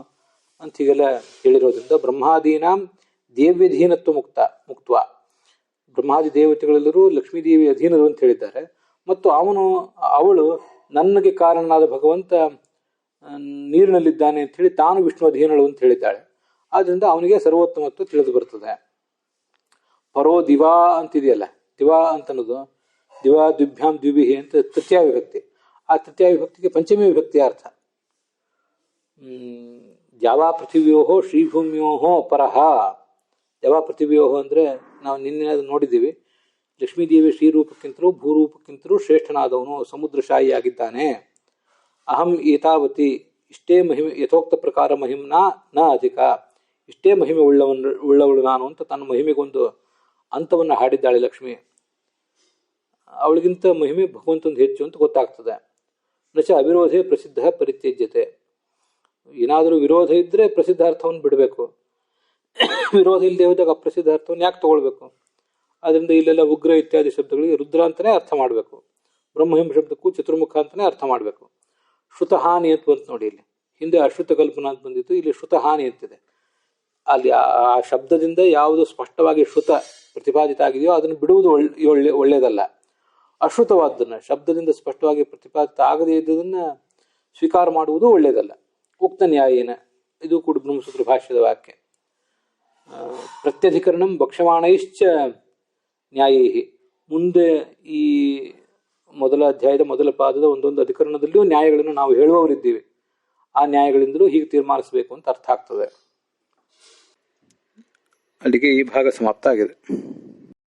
ಅಂತ ಹೀಗೆಲ್ಲ ಹೇಳಿರೋದ್ರಿಂದ ಬ್ರಹ್ಮಾದೀನಾಂ ದೇವ್ಯಧೀನತ್ವ ಮುಕ್ತ, ಬ್ರಹ್ಮಾದಿ ದೇವತೆಗಳೆಲ್ಲರೂ ಲಕ್ಷ್ಮೀದೇವಿ ಅಧೀನರು ಅಂತ ಹೇಳಿದ್ದಾರೆ. ಮತ್ತು ಅವಳು ನನಗೆ ಕಾರಣನಾದ ಭಗವಂತ ನೀರಿನಲ್ಲಿದ್ದಾನೆ ಅಂತ ಹೇಳಿ ತಾನು ವಿಷ್ಣು ಅಧೀನಳು ಅಂತ ಹೇಳಿದ್ದಾಳೆ. ಆದ್ರಿಂದ ಅವನಿಗೆ ಸರ್ವೋತ್ತಮತ್ವ ತಿಳಿದು ಬರ್ತದೆ. ಪರೋ ದಿವಾ ಅಂತಿದೆಯಲ್ಲ, ದಿವಾ ಅಂತನ್ನೋದು ದಿವಾ ದ್ವಿಭ್ಯಾಂ ದ್ವಿಭಿಹಿ ಅಂತ ತೃತೀಯ ವಿಭಕ್ತಿ. ಆ ತೃತೀಯ ವಿಭಕ್ತಿಗೆ ಪಂಚಮಿ ವಿಭಕ್ತಿಯ ಅರ್ಥ. ದ್ಯಾವಾ ಪೃಥಿವ್ಯೋಹೋ ಶ್ರೀಭೂಮ್ಯೋಹೋ ಪರಹ. ದ್ಯಾವಾ ಪೃಥಿವ್ಯೋಹೋ ಅಂದರೆ ನಾವು ನಿನ್ನೆ ನೋಡಿದ್ದೀವಿ, ಲಕ್ಷ್ಮೀದೇವಿ ಶ್ರೀರೂಪಕ್ಕಿಂತಲೂ ಭೂರೂಪಕ್ಕಿಂತಲೂ ಶ್ರೇಷ್ಠನಾದವನು, ಸಮುದ್ರಶಾಹಿಯಾಗಿದ್ದಾನೆ. ಅಹಂ ಏತಾವತಿ, ಇಷ್ಟೇ ಮಹಿಮೆ, ಯಥೋಕ್ತ ಪ್ರಕಾರ ಮಹಿಮ್ನಾ ನ ಅಧಿಕ, ಇಷ್ಟೇ ಮಹಿಮೆ ಉಳ್ಳವಳು ನಾನು ಅಂತ ತನ್ನ ಮಹಿಮೆಗೊಂದು ಅಂತವನ್ನು ಹಾಡಿದ್ದಾಳೆ ಲಕ್ಷ್ಮಿ. ಅವಳಿಗಿಂತ ಮಹಿಮೆ ಭಗವಂತಂದು ಹೆಚ್ಚು ಅಂತ ಗೊತ್ತಾಗ್ತದೆ. ನಚ ಅವಿರೋಧೇ ಪ್ರಸಿದ್ಧ ಪರಿತ್ಯಜ್ಯತೆ. ಏನಾದರೂ ವಿರೋಧ ಇದ್ದರೆ ಪ್ರಸಿದ್ಧ ಅರ್ಥವನ್ನು ಬಿಡಬೇಕು. ವಿರೋಧ ಇಲ್ಲದೆ ಹೋದಾಗ ಅಪ್ರಸಿದ್ಧ ಅರ್ಥವನ್ನು ಯಾಕೆ ತಗೊಳ್ಬೇಕು? ಅದರಿಂದ ಇಲ್ಲೆಲ್ಲ ಉಗ್ರ ಇತ್ಯಾದಿ ಶಬ್ದಗಳಿಗೆ ರುದ್ರ ಅಂತಲೇ ಅರ್ಥ ಮಾಡಬೇಕು. ಬ್ರಹ್ಮಹಿಂ ಶಬ್ದಕ್ಕೂ ಚತುರ್ಮುಖ ಅಂತಲೇ ಅರ್ಥ ಮಾಡಬೇಕು. ಶ್ರುತಹಾನಿ ಅಂತ ಬಂತು ನೋಡಿ, ಇಲ್ಲಿ ಹಿಂದೆ ಅಶ್ರುತ ಕಲ್ಪನಾ ಅಂತ ಬಂದಿತ್ತು, ಇಲ್ಲಿ ಶ್ರುತಹಾನಿ ಅಂತಿದೆ. ಅಲ್ಲಿ ಆ ಶಬ್ದದಿಂದ ಯಾವುದು ಸ್ಪಷ್ಟವಾಗಿ ಶ್ರುತ ಪ್ರತಿಪಾದಿತ ಆಗಿದೆಯೋ ಅದನ್ನು ಬಿಡುವುದು ಒಳ್ಳೆಯದಲ್ಲ. ಅಶ್ರುತವಾದ್ದನ್ನು, ಶಬ್ದದಿಂದ ಸ್ಪಷ್ಟವಾಗಿ ಪ್ರತಿಪಾದಿತ ಆಗದೇ ಇದ್ದುದನ್ನು ಸ್ವೀಕಾರ ಮಾಡುವುದು ಒಳ್ಳೆಯದಲ್ಲ. ಉಕ್ತ ನ್ಯಾಯೇನ, ಇದು ಕೂಡ ಬ್ರಹ್ಮಸೂತ್ರ ಭಾಷ್ಯದ ವಾಕ್ಯ. ಪ್ರತ್ಯಧಿಕರಣಂ ಭಕ್ಷ್ಯಮಾಣೈಶ್ಚ ನ್ಯಾಯೈ. ಮುಂದೆ ಈ ಮೊದಲ ಅಧ್ಯಾಯದ ಮೊದಲ ಪಾದದ ಒಂದೊಂದು ಅಧಿಕರಣದಲ್ಲಿಯೂ ನ್ಯಾಯಗಳನ್ನು ನಾವು ಹೇಳುವವರಿದ್ದೀವಿ. ಆ ನ್ಯಾಯಗಳಿಂದಲೂ ಹೀಗೆ ತೀರ್ಮಾನಿಸಬೇಕು ಅಂತ ಅರ್ಥ ಆಗ್ತದೆ. ಅಲ್ಲಿಗೆ ಈ ಭಾಗ ಸಮಾಪ್ತ ಆಗಿದೆ.